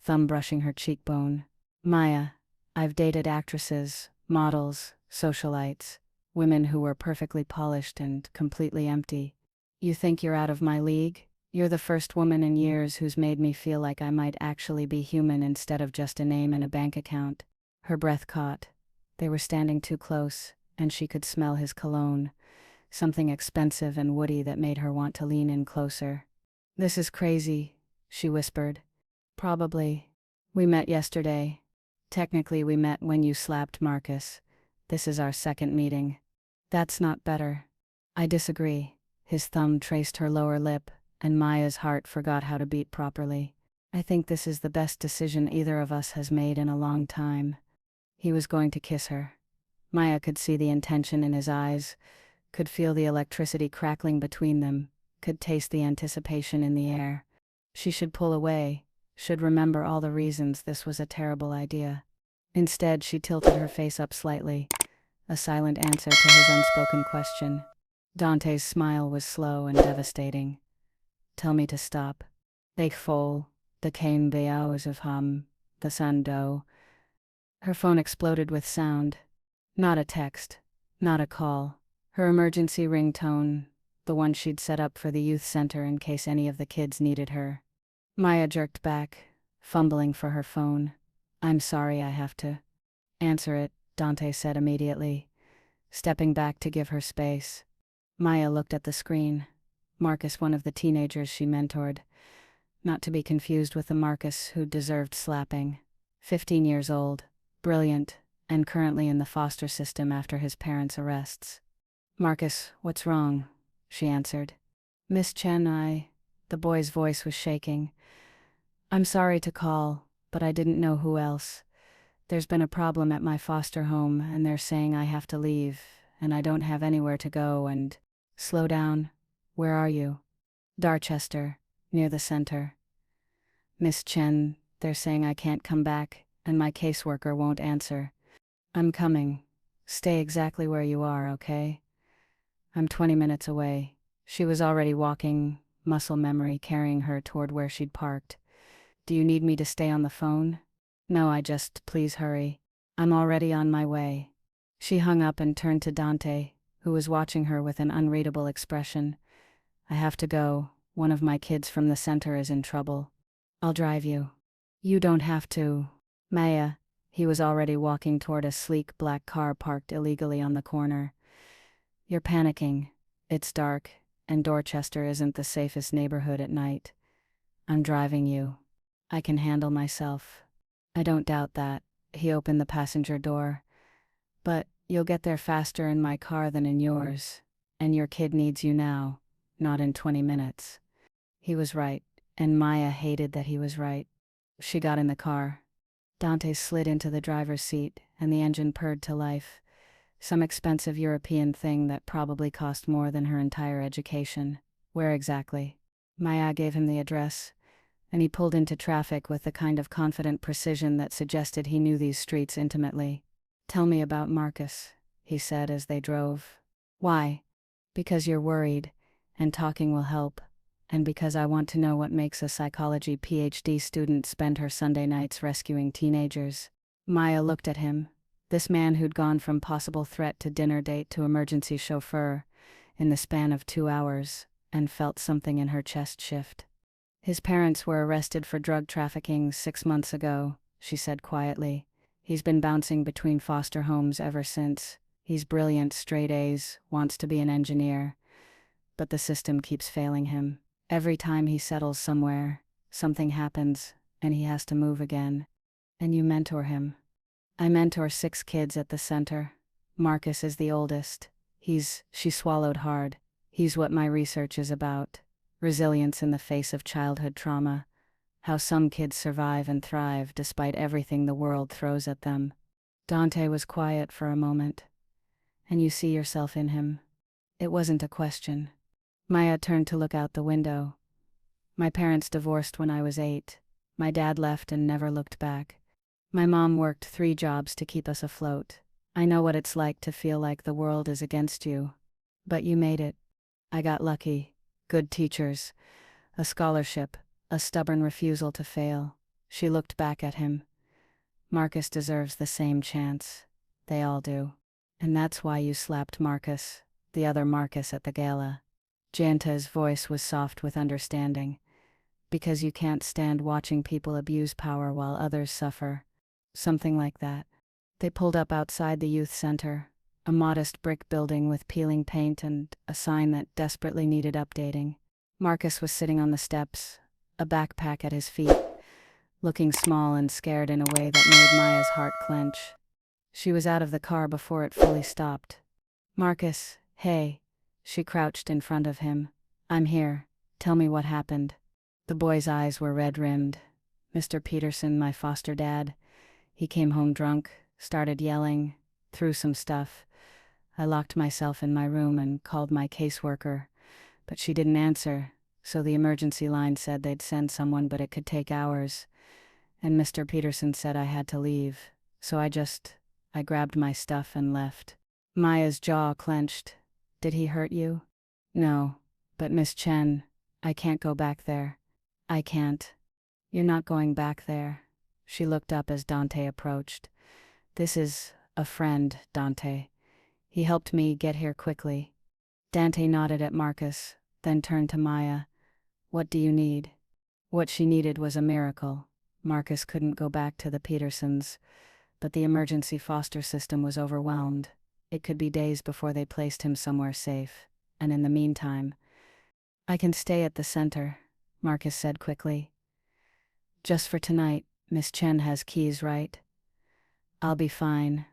thumb brushing her cheekbone. Maya, I've dated actresses, models, socialites, women who were perfectly polished and completely empty. You think you're out of my league? You're the first woman in years who's made me feel like I might actually be human instead of just a name in a bank account. Her breath caught. They were standing too close, and she could smell his cologne, something expensive and woody that made her want to lean in closer. This is crazy, she whispered. Probably. We met yesterday. Technically, we met when you slapped Marcus. This is our second meeting. That's not better. I disagree. His thumb traced her lower lip, and Maya's heart forgot how to beat properly. I think this is the best decision either of us has made in a long time. He was going to kiss her. Maya could see the intention in his eyes, could feel the electricity crackling between them, could taste the anticipation in the air. She should pull away, should remember all the reasons this was a terrible idea. Instead, she tilted her face up slightly, a silent answer to his unspoken question. Dante's smile was slow and devastating. Tell me to stop. They fall, the cane beows of the sun do. Her phone exploded with sound. Not a text, not a call. Her emergency ringtone, the one she'd set up for the youth center in case any of the kids needed her. Maya jerked back, fumbling for her phone. I'm sorry, I have to answer it, Dante said immediately, stepping back to give her space. Maya looked at the screen. Marcus, one of the teenagers she mentored, not to be confused with the Marcus who deserved slapping. 15 years old, brilliant, and currently in the foster system after his parents' arrests. Marcus, what's wrong? She answered. Miss Chen, the boy's voice was shaking. I'm sorry to call, but I didn't know who else. There's been a problem at my foster home, and they're saying I have to leave, and I don't have anywhere to go, and... Slow down. Where are you? Dorchester, near the center. Miss Chen, they're saying I can't come back, and my caseworker won't answer. I'm coming. Stay exactly where you are, okay? I'm 20 minutes away. She was already walking, muscle memory carrying her toward where she'd parked. Do you need me to stay on the phone? No, please hurry. I'm already on my way. She hung up and turned to Dante, who was watching her with an unreadable expression. I have to go. One of my kids from the center is in trouble. I'll drive you. You don't have to. Maya. He was already walking toward a sleek black car parked illegally on the corner. You're panicking. It's dark, and Dorchester isn't the safest neighborhood at night. I'm driving you. I can handle myself. I don't doubt that. He opened the passenger door. But You'll get there faster in my car than in yours. And your kid needs you now, not in 20 minutes. He was right, and Maya hated that he was right. She got in the car. Dante slid into the driver's seat, and the engine purred to life. Some expensive European thing that probably cost more than her entire education. Where exactly? Maya gave him the address, and he pulled into traffic with the kind of confident precision that suggested he knew these streets intimately. "Tell me about Marcus," he said as they drove. "Why?" "Because you're worried, and talking will help. And because I want to know what makes a psychology PhD student spend her Sunday nights rescuing teenagers." Maya looked at him, this man who'd gone from possible threat to dinner date to emergency chauffeur in the span of 2 hours, and felt something in her chest shift. "His parents were arrested for drug trafficking 6 months ago," she said quietly. "He's been bouncing between foster homes ever since. He's brilliant, straight A's, wants to be an engineer. But the system keeps failing him. Every time he settles somewhere, something happens, and he has to move again. And you mentor him." "I mentor 6 kids at the center. Marcus is the oldest. She swallowed hard. He's what my research is about. Resilience in the face of childhood trauma. How some kids survive and thrive despite everything the world throws at them." Dante was quiet for a moment. "And you see yourself in him?" It wasn't a question. Maya turned to look out the window. "My parents divorced when I was 8. My dad left and never looked back. My mom worked 3 jobs to keep us afloat. I know what it's like to feel like the world is against you. But you made it. I got lucky. Good teachers. A scholarship. A stubborn refusal to fail." She looked back at him. "Marcus deserves the same chance. They all do. And that's why you slapped Marcus, the other Marcus at the gala." Janta's voice was soft with understanding. "Because you can't stand watching people abuse power while others suffer." Something like that. They pulled up outside the youth center, a modest brick building with peeling paint and a sign that desperately needed updating. Marcus was sitting on the steps, a backpack at his feet, looking small and scared in a way that made Maya's heart clench. She was out of the car before it fully stopped. "Marcus, hey." She crouched in front of him. "I'm here. Tell me what happened." The boy's eyes were red-rimmed. "Mr. Peterson, my foster dad. He came home drunk, started yelling, threw some stuff. I locked myself in my room and called my caseworker, but she didn't answer, so the emergency line said they'd send someone, but it could take hours. And Mr. Peterson said I had to leave, so I grabbed my stuff and left." Maya's jaw clenched. "Did he hurt you?" "No, but Miss Chen, I can't go back there. I can't." "You're not going back there." She looked up as Dante approached. "This is a friend, Dante. He helped me get here quickly." Dante nodded at Marcus, then turned to Maya. "What do you need?" What she needed was a miracle. Marcus couldn't go back to the Petersons, but the emergency foster system was overwhelmed. It could be days before they placed him somewhere safe, and in the meantime— "I can stay at the center," Marcus said quickly. "Just for tonight. Miss Chen has keys, right?" "I'll be fine.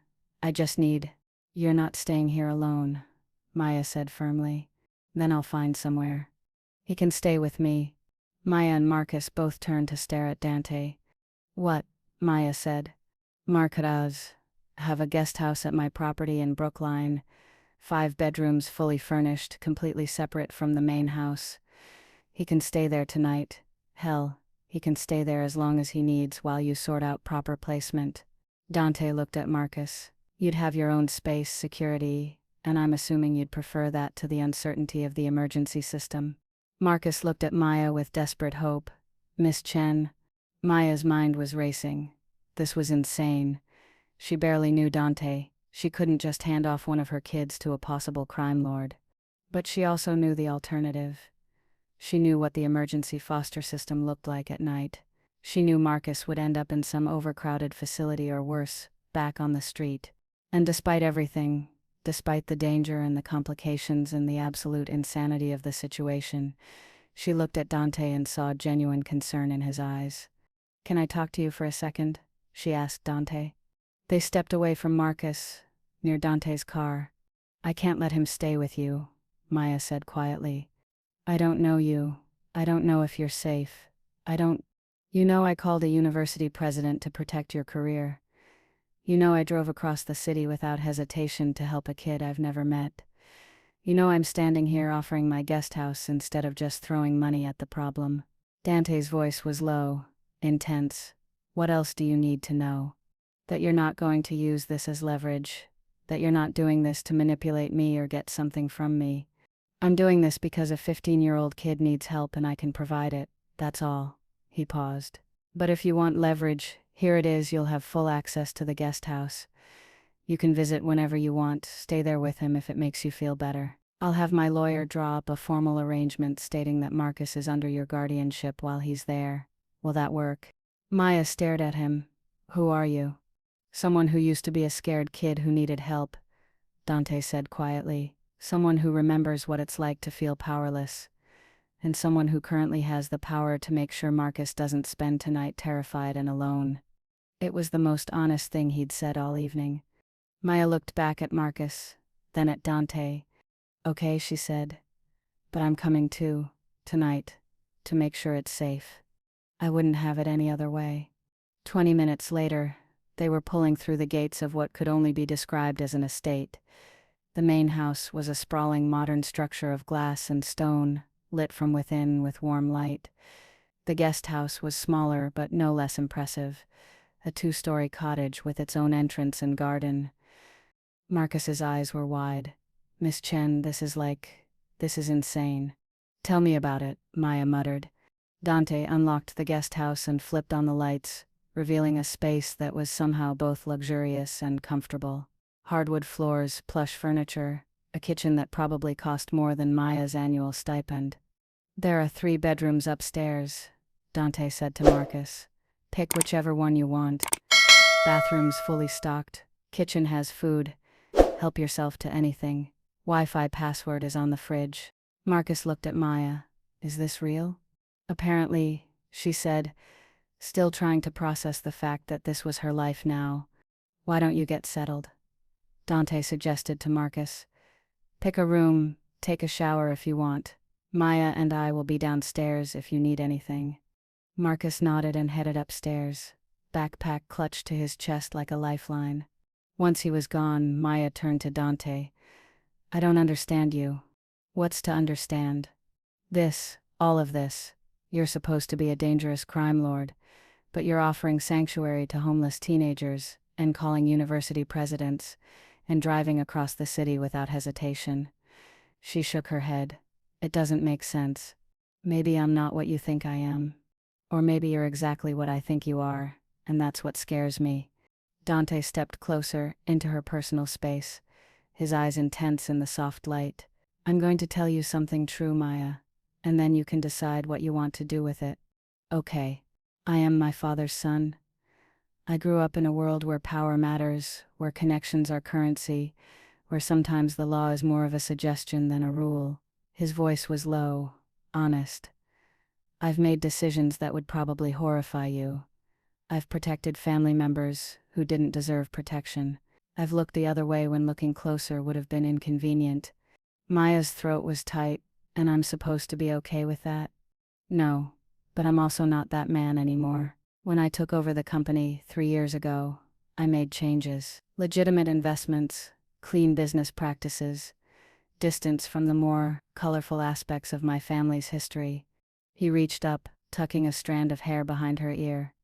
I just need—" "You're not staying here alone," Maya said firmly. "Then I'll find somewhere. He can stay with me." Maya and Marcus both turned to stare at Dante. "What?" Maya said. "Marcus have a guest house at my property in Brookline. 5 bedrooms, fully furnished, completely separate from the main house. He can stay there tonight. Hell, he can stay there as long as he needs while you sort out proper placement." Dante looked at Marcus. "You'd have your own space, security, and I'm assuming you'd prefer that to the uncertainty of the emergency system." Marcus looked at Maya with desperate hope. "Miss Chen." Maya's mind was racing. This was insane. She barely knew Dante. She couldn't just hand off one of her kids to a possible crime lord. But she also knew the alternative. She knew what the emergency foster system looked like at night. She knew Marcus would end up in some overcrowded facility or worse, back on the street. And despite everything, despite the danger and the complications and the absolute insanity of the situation, she looked at Dante and saw genuine concern in his eyes. "Can I talk to you for a second?" she asked Dante. They stepped away from Marcus, near Dante's car. I can't let him stay with you, Maya said quietly. I don't know you. I don't know if you're safe. I don't. You know I called a university president to protect your career. You know I drove across the city without hesitation to help a kid I've never met. You know I'm standing here offering my guest house instead of just throwing money at the problem. Dante's voice was low, intense. What else do you need to know? That you're not going to use this as leverage. That you're not doing this to manipulate me or get something from me. I'm doing this because a 15-year-old kid needs help and I can provide it. That's all. He paused. But if you want leverage, here it is. You'll have full access to the guest house. You can visit whenever you want, stay there with him if it makes you feel better. I'll have my lawyer draw up a formal arrangement stating that Marcus is under your guardianship while he's there. Will that work? Maya stared at him. Who are you? Someone who used to be a scared kid who needed help, Dante said quietly. Someone who remembers what it's like to feel powerless. And someone who currently has the power to make sure Marcus doesn't spend tonight terrified and alone. It was the most honest thing he'd said all evening. Maya looked back at Marcus, then at Dante. Okay, she said. But I'm coming too, tonight, to make sure it's safe. I wouldn't have it any other way. 20 minutes later, they were pulling through the gates of what could only be described as an estate. The main house was a sprawling modern structure of glass and stone, lit from within with warm light. The guest house was smaller but no less impressive, a 2-story cottage with its own entrance and garden. Marcus's eyes were wide. Miss Chen, this is insane. Tell me about it, Maya muttered. Dante unlocked the guest house and flipped on the lights, revealing a space that was somehow both luxurious and comfortable. Hardwood floors, plush furniture, a kitchen that probably cost more than Maya's annual stipend. There are 3 bedrooms upstairs, Dante said to Marcus. Pick whichever one you want. Bathrooms fully stocked. Kitchen has food. Help yourself to anything. Wi-Fi password is on the fridge. Marcus looked at Maya. Is this real? Apparently, she said, still trying to process the fact that this was her life now. Why don't you get settled? Dante suggested to Marcus. Pick a room, take a shower if you want. Maya and I will be downstairs if you need anything. Marcus nodded and headed upstairs, backpack clutched to his chest like a lifeline. Once he was gone, Maya turned to Dante. I don't understand you. What's to understand? This, all of this. You're supposed to be a dangerous crime lord, but you're offering sanctuary to homeless teenagers and calling university presidents and driving across the city without hesitation. She shook her head. It doesn't make sense. Maybe I'm not what you think I am. Or maybe you're exactly what I think you are, and that's what scares me. Dante stepped closer into her personal space, his eyes intense in the soft light. I'm going to tell you something true, Maya, and then you can decide what you want to do with it. Okay. I am my father's son. I grew up in a world where power matters, where connections are currency, where sometimes the law is more of a suggestion than a rule. His voice was low, honest. I've made decisions that would probably horrify you. I've protected family members who didn't deserve protection. I've looked the other way when looking closer would have been inconvenient. Maya's throat was tight, and I'm supposed to be okay with that? No, but I'm also not that man anymore. When I took over the company 3 years ago, I made changes. Legitimate investments, clean business practices, distance from the more colorful aspects of my family's history. He reached up, tucking a strand of hair behind her ear.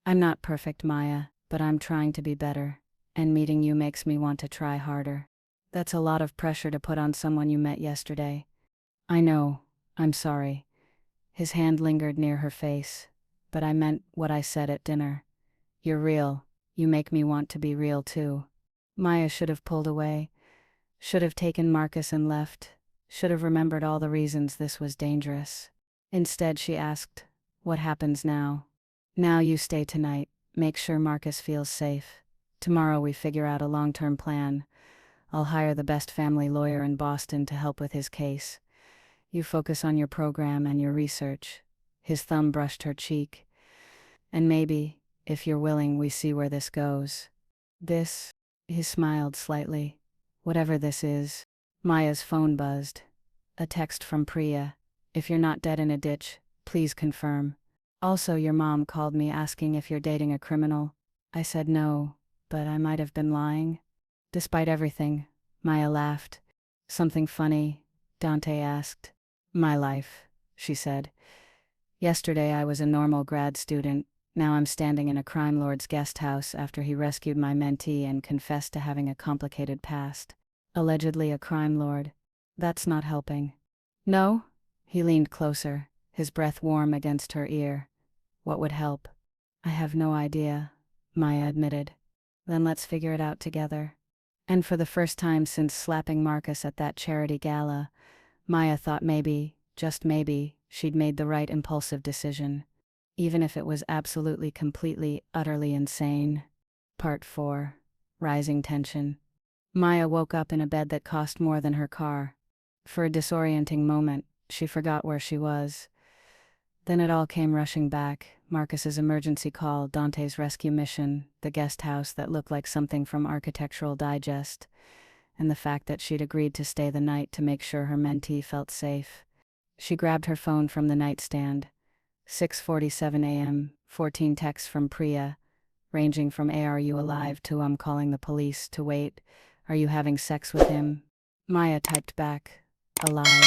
I'm not perfect, Maya, but I'm trying to be better, and meeting you makes me want to try harder. That's a lot of pressure to put on someone you met yesterday. I know, I'm sorry. His hand lingered near her face, but I meant what I said at dinner. You're real, you make me want to be real too. Maya should have pulled away, should have taken Marcus and left, should have remembered all the reasons this was dangerous. Instead, she asked, what happens now? Now you stay tonight, make sure Marcus feels safe. Tomorrow we figure out a long-term plan. I'll hire the best family lawyer in Boston to help with his case. You focus on your program and your research. His thumb brushed her cheek. And maybe, if you're willing, we see where this goes. This? He smiled slightly. Whatever this is. Maya's phone buzzed. A text from Priya. If you're not dead in a ditch, please confirm. Also, your mom called me asking if you're dating a criminal. I said no, but I might have been lying. Despite everything, Maya laughed. Something funny? Dante asked. My life, she said. Yesterday I was a normal grad student. Now I'm standing in a crime lord's guest house after he rescued my mentee and confessed to having a complicated past. Allegedly a crime lord. That's not helping. No? He leaned closer, his breath warm against her ear. What would help? I have no idea, Maya admitted. Then let's figure it out together. And for the first time since slapping Marcus at that charity gala, Maya thought maybe, just maybe, she'd made the right impulsive decision. Even if it was absolutely, completely, utterly insane. Part 4. Rising tension. Maya woke up in a bed that cost more than her car. For a disorienting moment, she forgot where she was. Then it all came rushing back. Marcus's emergency call, Dante's rescue mission, the guest house that looked like something from Architectural Digest, and the fact that she'd agreed to stay the night to make sure her mentee felt safe. She grabbed her phone from the nightstand. 6:47 a.m., 14 texts from Priya, ranging from "Are you alive" to "I'm calling the police" to "Wait, are you having sex with him?" Maya typed back, "Alive,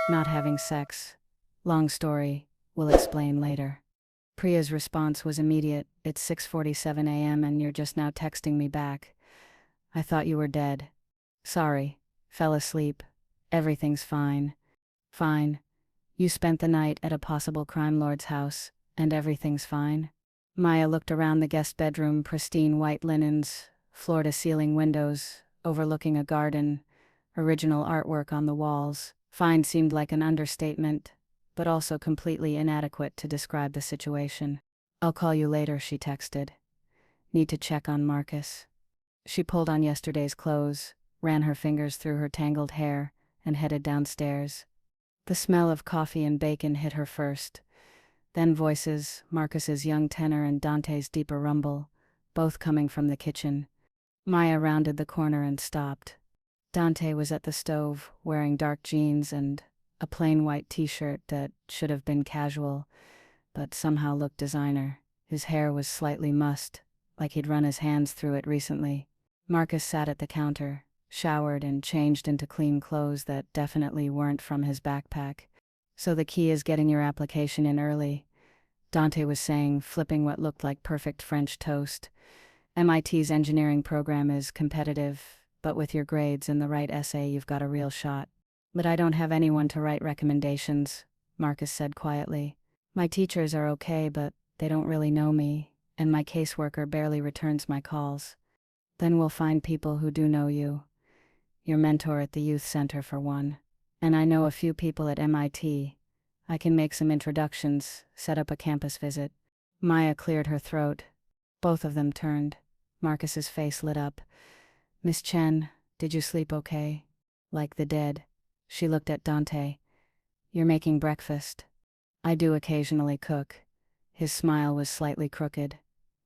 not having sex. Long story, we'll explain later." Priya's response was immediate. "It's 6:47 a.m. and you're just now texting me back. I thought you were dead. Sorry, fell asleep. Everything's fine." "Fine. You spent the night at a possible crime lord's house, and everything's fine?" Maya looked around the guest bedroom, pristine white linens, floor-to-ceiling windows, overlooking a garden, original artwork on the walls. Fine seemed like an understatement, but also completely inadequate to describe the situation. "I'll call you later," she texted. "Need to check on Marcus." She pulled on yesterday's clothes, ran her fingers through her tangled hair, and headed downstairs. The smell of coffee and bacon hit her first. Then voices, Marcus's young tenor and Dante's deeper rumble, both coming from the kitchen. Maya rounded the corner and stopped. Dante was at the stove, wearing dark jeans and a plain white t-shirt that should have been casual, but somehow looked designer. His hair was slightly mussed, like he'd run his hands through it recently. Marcus sat at the counter, showered and changed into clean clothes that definitely weren't from his backpack. "So the key is getting your application in early," Dante was saying, flipping what looked like perfect French toast. "MIT's engineering program is competitive, but with your grades and the right essay you've got a real shot." "But I don't have anyone to write recommendations," Marcus said quietly. "My teachers are okay, but they don't really know me, and my caseworker barely returns my calls." "Then we'll find people who do know you. Your mentor at the youth center for one. And I know a few people at MIT. I can make some introductions, set up a campus visit." Maya cleared her throat. Both of them turned. Marcus's face lit up. "Miss Chen, did you sleep okay?" "Like the dead." She looked at Dante. "You're making breakfast." "I do occasionally cook." His smile was slightly crooked.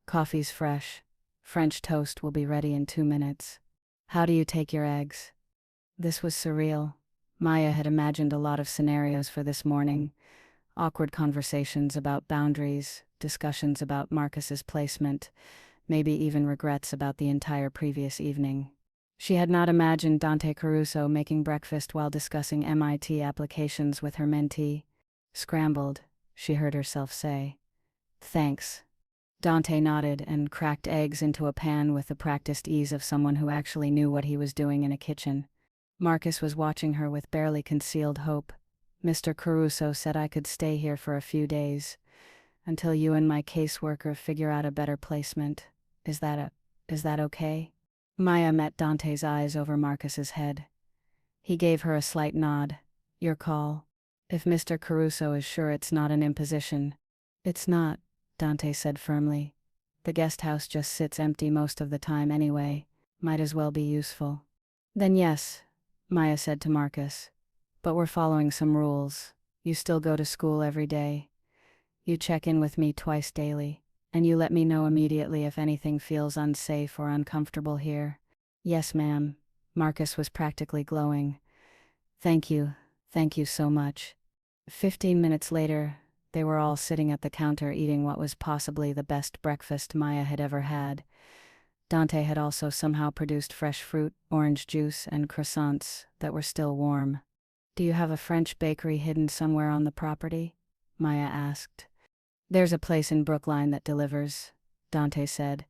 "Coffee's fresh. French toast will be ready in 2 minutes. How do you take your eggs?" This was surreal. Maya had imagined a lot of scenarios for this morning. Awkward conversations about boundaries, discussions about Marcus's placement, maybe even regrets about the entire previous evening. She had not imagined Dante Caruso making breakfast while discussing MIT applications with her mentee. "Scrambled," she heard herself say. "Thanks." Dante nodded and cracked eggs into a pan with the practiced ease of someone who actually knew what he was doing in a kitchen. Marcus was watching her with barely concealed hope. "Mr. Caruso said I could stay here for a few days, until you and my caseworker figure out a better placement. Is that okay?" Maya met Dante's eyes over Marcus's head. He gave her a slight nod. "Your call. If Mr. Caruso is sure it's not an imposition." "It's not," Dante said firmly. "The guest house just sits empty most of the time anyway. Might as well be useful." "Then yes," Maya said to Marcus. "But we're following some rules. You still go to school every day. You check in with me twice daily, and you let me know immediately if anything feels unsafe or uncomfortable here." Yes, ma'am. Marcus was practically glowing. Thank you so much. 15 minutes later, they were all sitting at the counter eating what was possibly the best breakfast Maya had ever had. Dante had also somehow produced fresh fruit, orange juice, and croissants that were still warm. Do you have a French bakery hidden somewhere on the property? Maya asked. There's a place in Brookline that delivers, Dante said.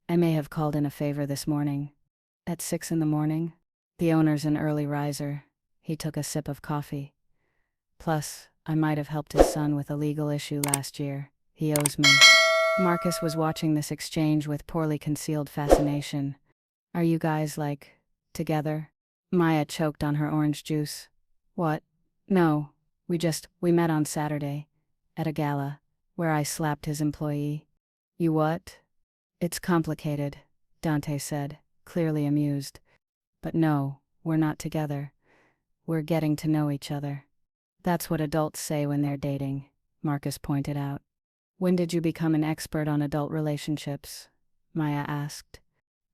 I may have called in a favor this morning. At 6 in the morning? The owner's an early riser. He took a sip of coffee. Plus, I might have helped his son with a legal issue last year. He owes me. Marcus was watching this exchange with poorly concealed fascination. Are you guys, like, together? Maya choked on her orange juice. What? No. We met on Saturday. At a gala. Where I slapped his employee. You what? It's complicated, Dante said, clearly amused. But no, we're not together. We're getting to know each other. That's what adults say when they're dating, Marcus pointed out. When did you become an expert on adult relationships? Maya asked.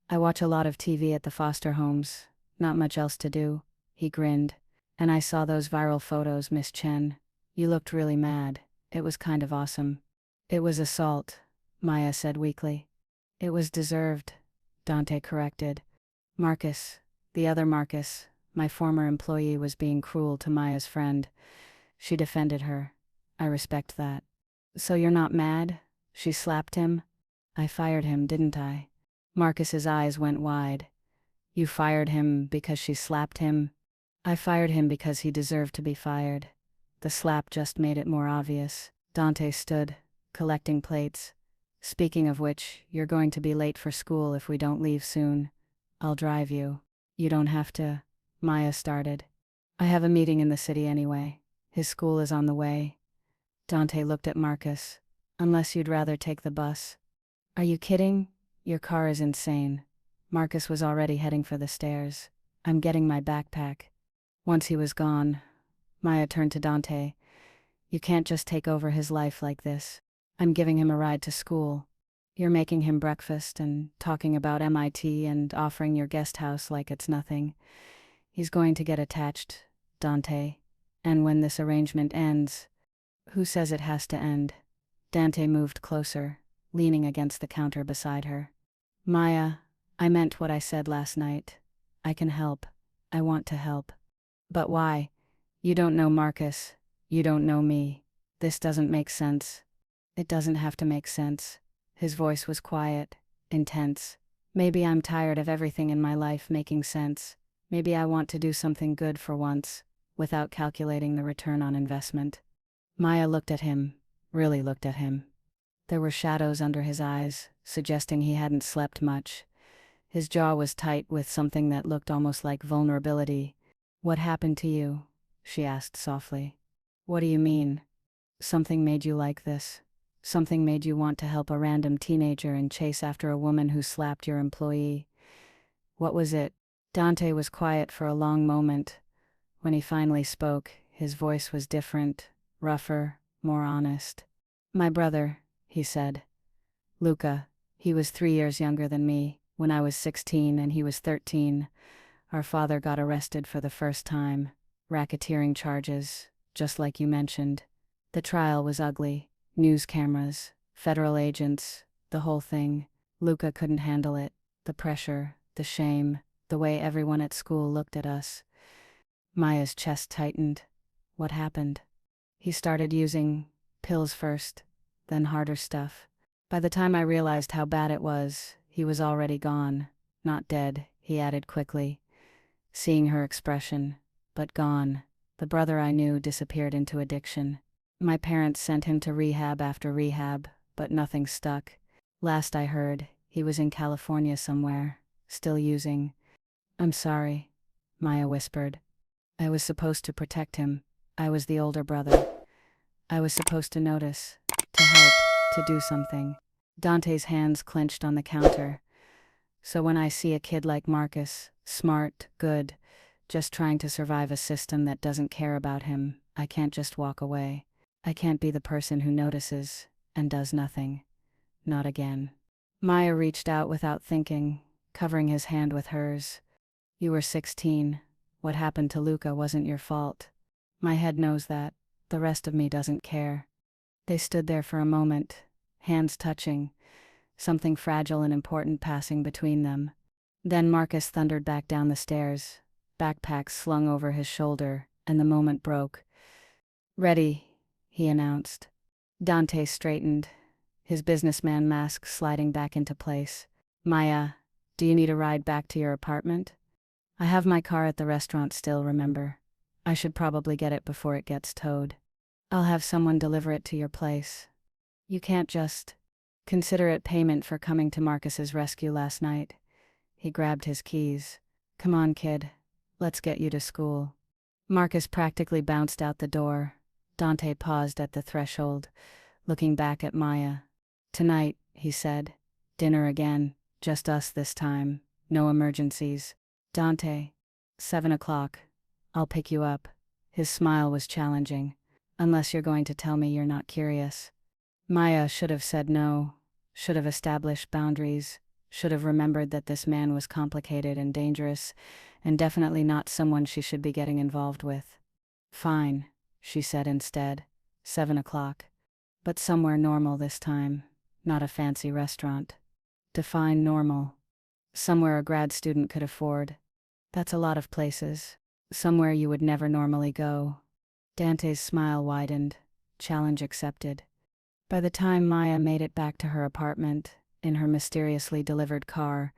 I watch a lot of TV at the foster homes. Not much else to do. He grinned. And I saw those viral photos, Miss Chen. You looked really mad. It was kind of awesome. It was assault, Maya said weakly. It was deserved, Dante corrected. Marcus, the other Marcus, my former employee, was being cruel to Maya's friend. She defended her. I respect that. So you're not mad? She slapped him? I fired him, didn't I? Marcus's eyes went wide. You fired him because she slapped him? I fired him because he deserved to be fired. The slap just made it more obvious. Dante stood, collecting plates. Speaking of which, you're going to be late for school if we don't leave soon. I'll drive you. You don't have to. Maya started. I have a meeting in the city anyway. His school is on the way. Dante looked at Marcus. Unless you'd rather take the bus. Are you kidding? Your car is insane. Marcus was already heading for the stairs. I'm getting my backpack. Once he was gone, Maya turned to Dante. You can't just take over his life like this. I'm giving him a ride to school. You're making him breakfast and talking about MIT and offering your guest house like it's nothing. He's going to get attached, Dante. And when this arrangement ends, who says it has to end? Dante moved closer, leaning against the counter beside her. Maya, I meant what I said last night. I can help. I want to help. But why? You don't know Marcus. You don't know me. This doesn't make sense. It doesn't have to make sense. His voice was quiet, intense. Maybe I'm tired of everything in my life making sense. Maybe I want to do something good for once, without calculating the return on investment. Maya looked at him, really looked at him. There were shadows under his eyes, suggesting he hadn't slept much. His jaw was tight with something that looked almost like vulnerability. What happened to you? She asked softly. What do you mean? Something made you like this. Something made you want to help a random teenager and chase after a woman who slapped your employee. What was it? Dante was quiet for a long moment. When he finally spoke, his voice was different, rougher, more honest. My brother, he said. Luca. He was 3 years younger than me. When I was 16 and he was 13, our father got arrested for the first time. Racketeering charges, just like you mentioned. The trial was ugly. News cameras, federal agents, the whole thing. Luca couldn't handle it. The pressure, the shame, the way everyone at school looked at us. Maya's chest tightened. What happened? He started using pills first, then harder stuff. By the time I realized how bad it was, he was already gone. Not dead, he added quickly, seeing her expression, but gone. The brother I knew disappeared into addiction. My parents sent him to rehab after rehab, but nothing stuck. Last I heard, he was in California somewhere, still using. I'm sorry, Maya whispered. I was supposed to protect him. I was the older brother. I was supposed to notice, to help, to do something. Dante's hands clenched on the counter. So when I see a kid like Marcus, smart, good, just trying to survive a system that doesn't care about him, I can't just walk away. I can't be the person who notices and does nothing. Not again. Maya reached out without thinking, covering his hand with hers. You were 16. What happened to Luca wasn't your fault. My head knows that. The rest of me doesn't care. They stood there for a moment, hands touching, something fragile and important passing between them. Then Marcus thundered back down the stairs, backpack slung over his shoulder, and the moment broke. "Ready," he announced. Dante straightened, his businessman mask sliding back into place. "Maya, do you need a ride back to your apartment? I have my car at the restaurant still, remember? I should probably get it before it gets towed. I'll have someone deliver it to your place. You can't just consider it payment for coming to Marcus's rescue last night." He grabbed his keys. "Come on, kid. Let's get you to school." Marcus practically bounced out the door. Dante paused at the threshold, looking back at Maya. "Tonight," he said. "Dinner again. Just us this time. No emergencies." "Dante. 7 o'clock. I'll pick you up." His smile was challenging. "Unless you're going to tell me you're not curious." Maya should have said no, should have established boundaries, should have remembered that this man was complicated and dangerous, and definitely not someone she should be getting involved with. "Fine," she said instead. 7 o'clock. But somewhere normal this time, not a fancy restaurant. Define normal. Somewhere a grad student could afford. That's a lot of places. Somewhere you would never normally go. Dante's smile widened. Challenge accepted. By the time Maya made it back to her apartment, in her mysteriously delivered car,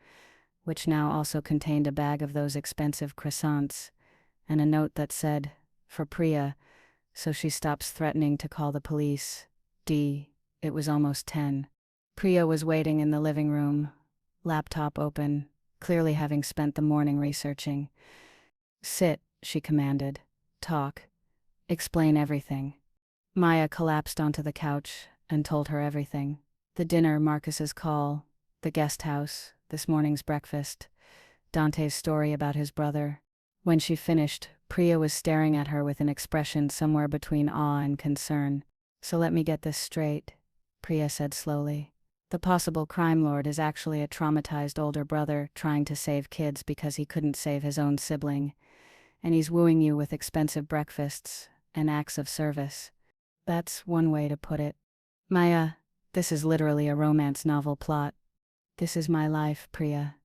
which now also contained a bag of those expensive croissants, and a note that said, "For Priya, so she stops threatening to call the police." It was almost 10. Priya was waiting in the living room, laptop open, clearly having spent the morning researching. "Sit," she commanded. "Talk. Explain everything." Maya collapsed onto the couch and told her everything. The dinner, Marcus's call, the guest house, this morning's breakfast, Dante's story about his brother. When she finished, Priya was staring at her with an expression somewhere between awe and concern. "So let me get this straight," Priya said slowly. "The possible crime lord is actually a traumatized older brother trying to save kids because he couldn't save his own sibling, and he's wooing you with expensive breakfasts and acts of service." That's one way to put it. "Maya, this is literally a romance novel plot. This is my life, Priya.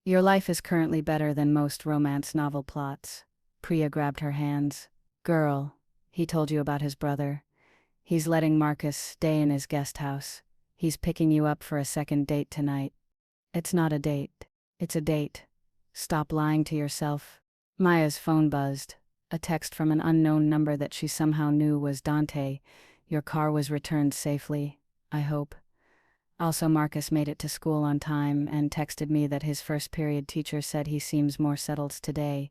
Your life is currently better than most romance novel plots." Priya grabbed her hands. "Girl, he told you about his brother. He's letting Marcus stay in his guest house. He's picking you up for a second date tonight." "It's not a date. It's a date. Stop lying to yourself." Maya's phone buzzed. A text from an unknown number that she somehow knew was Dante. "Your car was returned safely, I hope. Also, Marcus made it to school on time and texted me that his first period teacher said he seems more settled today.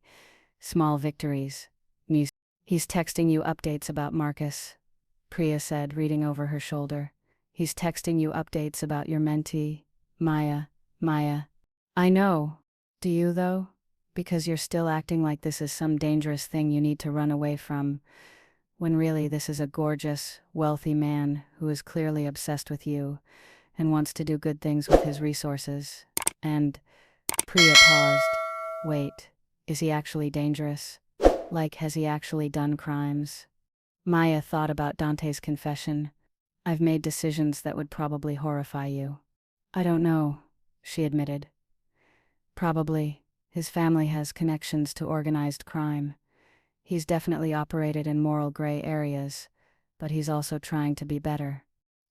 Small victories." "He's texting you updates about Marcus," Priya said, reading over her shoulder. "He's texting you updates about your mentee, Maya." "Maya. I know. Do you, though? Because you're still acting like this is some dangerous thing you need to run away from, when really this is a gorgeous, wealthy man who is clearly obsessed with you and wants to do good things with his resources. And..." Priya paused. "Wait, is he actually dangerous? Like, has he actually done crimes?" Maya thought about Dante's confession. "I've made decisions that would probably horrify you." "I don't know," she admitted. "Probably. His family has connections to organized crime. He's definitely operated in moral gray areas, but he's also trying to be better.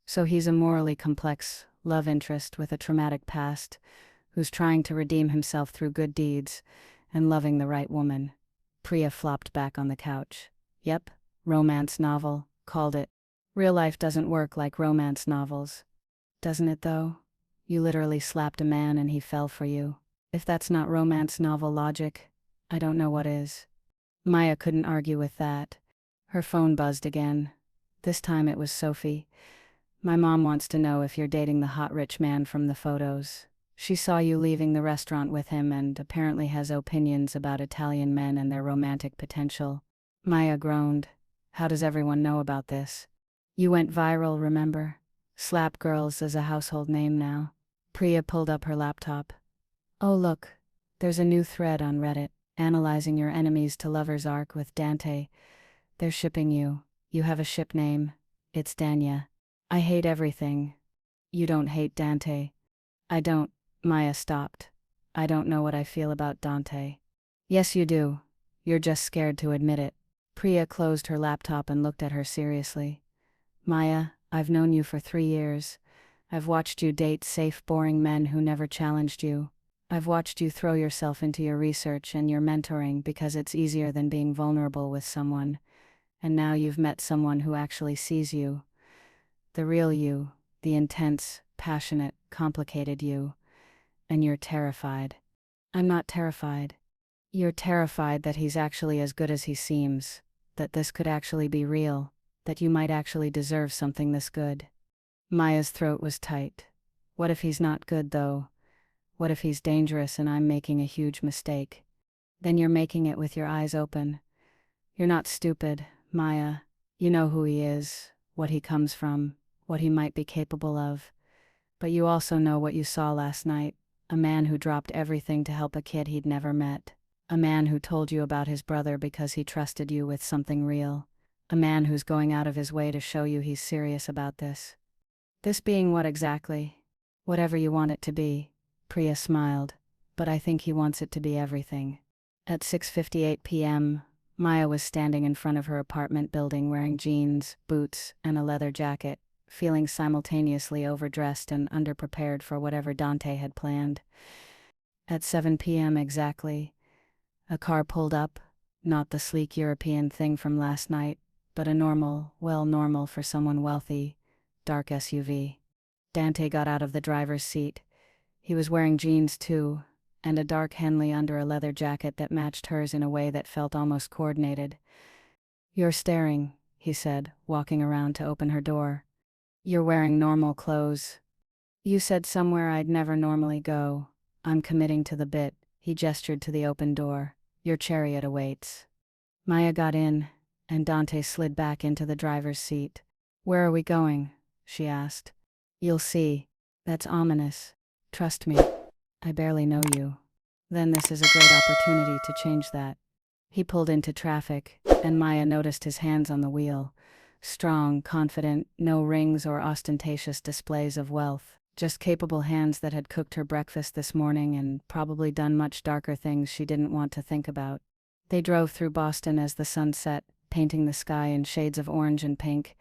So he's a morally complex love interest with a traumatic past who's trying to redeem himself through good deeds and loving the right woman." Priya flopped back on the couch. "Yep, romance novel, called it. Real life doesn't work like romance novels. Doesn't it though? You literally slapped a man and he fell for you. If that's not romance novel logic, I don't know what is." Maya couldn't argue with that. Her phone buzzed again. This time it was Sophie. "My mom wants to know if you're dating the hot rich man from the photos. She saw you leaving the restaurant with him and apparently has opinions about Italian men and their romantic potential." Maya groaned. "How does everyone know about this? You went viral, remember? Slap Girls is a household name now." Priya pulled up her laptop. Oh look, there's a new thread on Reddit, analyzing your enemies to lovers arc with Dante. They're shipping you. You have a ship name. It's Danya. I hate everything. You don't hate Dante. I don't. Maya stopped. I don't know what I feel about Dante. Yes, you do. You're just scared to admit it. Priya closed her laptop and looked at her seriously. Maya, I've known you for 3 years. I've watched you date safe, boring men who never challenged you. I've watched you throw yourself into your research and your mentoring because it's easier than being vulnerable with someone. And now you've met someone who actually sees you. The real you, the intense, passionate, complicated you. And you're terrified. I'm not terrified. You're terrified that he's actually as good as he seems, that this could actually be real, that you might actually deserve something this good. Maya's throat was tight. What if he's not good, though? What if he's dangerous and I'm making a huge mistake? Then you're making it with your eyes open. You're not stupid, Maya. You know who he is, what he comes from, what he might be capable of. But you also know what you saw last night, a man who dropped everything to help a kid he'd never met. A man who told you about his brother because he trusted you with something real. A man who's going out of his way to show you he's serious about this. This being what exactly? Whatever you want it to be. Priya smiled, but I think he wants it to be everything. At 6:58 p.m., Maya was standing in front of her apartment building wearing jeans, boots, and a leather jacket, feeling simultaneously overdressed and underprepared for whatever Dante had planned. At 7 p.m. exactly, a car pulled up, not the sleek European thing from last night, but a normal, well normal for someone wealthy, dark SUV. Dante got out of the driver's seat. He was wearing jeans too, and a dark Henley under a leather jacket that matched hers in a way that felt almost coordinated. "You're staring," he said, walking around to open her door. "You're wearing normal clothes. You said somewhere I'd never normally go. I'm committing to the bit." He gestured to the open door. "Your chariot awaits." Maya got in, and Dante slid back into the driver's seat. "Where are we going?" she asked. "You'll see. That's ominous. Trust me. I barely know you." "Then this is a great opportunity to change that." He pulled into traffic, and Maya noticed his hands on the wheel. Strong, confident, no rings or ostentatious displays of wealth. Just capable hands that had cooked her breakfast this morning and probably done much darker things she didn't want to think about. They drove through Boston as the sun set, painting the sky in shades of orange and pink.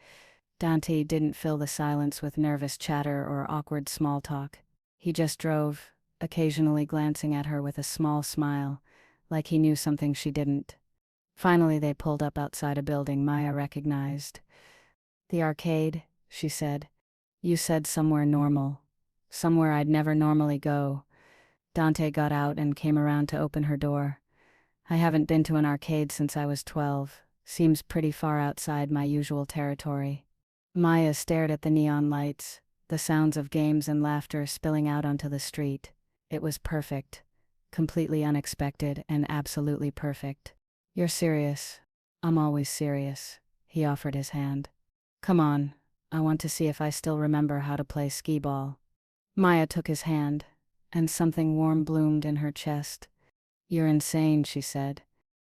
Dante didn't fill the silence with nervous chatter or awkward small talk. He just drove, occasionally glancing at her with a small smile, like he knew something she didn't. Finally they pulled up outside a building Maya recognized. "The arcade," she said. "You said somewhere normal. Somewhere I'd never normally go." Dante got out and came around to open her door. "I haven't been to an arcade since I was 12. Seems pretty far outside my usual territory." Maya stared at the neon lights, the sounds of games and laughter spilling out onto the street. It was perfect. Completely unexpected and absolutely perfect. "You're serious?" "I'm always serious." He offered his hand. "Come on. I want to see if I still remember how to play skee-ball." Maya took his hand, and something warm bloomed in her chest. "You're insane," she said.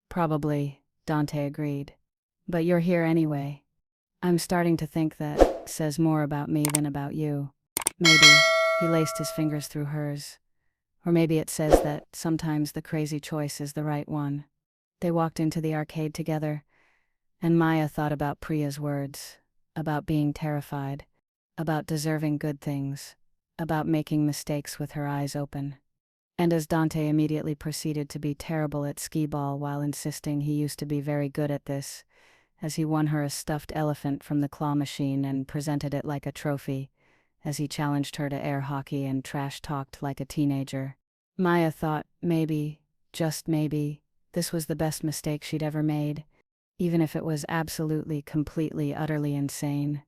"Probably," Dante agreed. "But you're here anyway. I'm starting to think that says more about me than about you. Maybe," he laced his fingers through hers. "Or maybe it says that sometimes the crazy choice is the right one." They walked into the arcade together, and Maya thought about Priya's words, about being terrified, about deserving good things, about making mistakes with her eyes open. And as Dante immediately proceeded to be terrible at skee-ball while insisting he used to be very good at this, as he won her a stuffed elephant from the claw machine and presented it like a trophy, as he challenged her to air hockey and trash-talked like a teenager. Maya thought maybe, just maybe, this was the best mistake she'd ever made, even if it was absolutely, completely, utterly insane.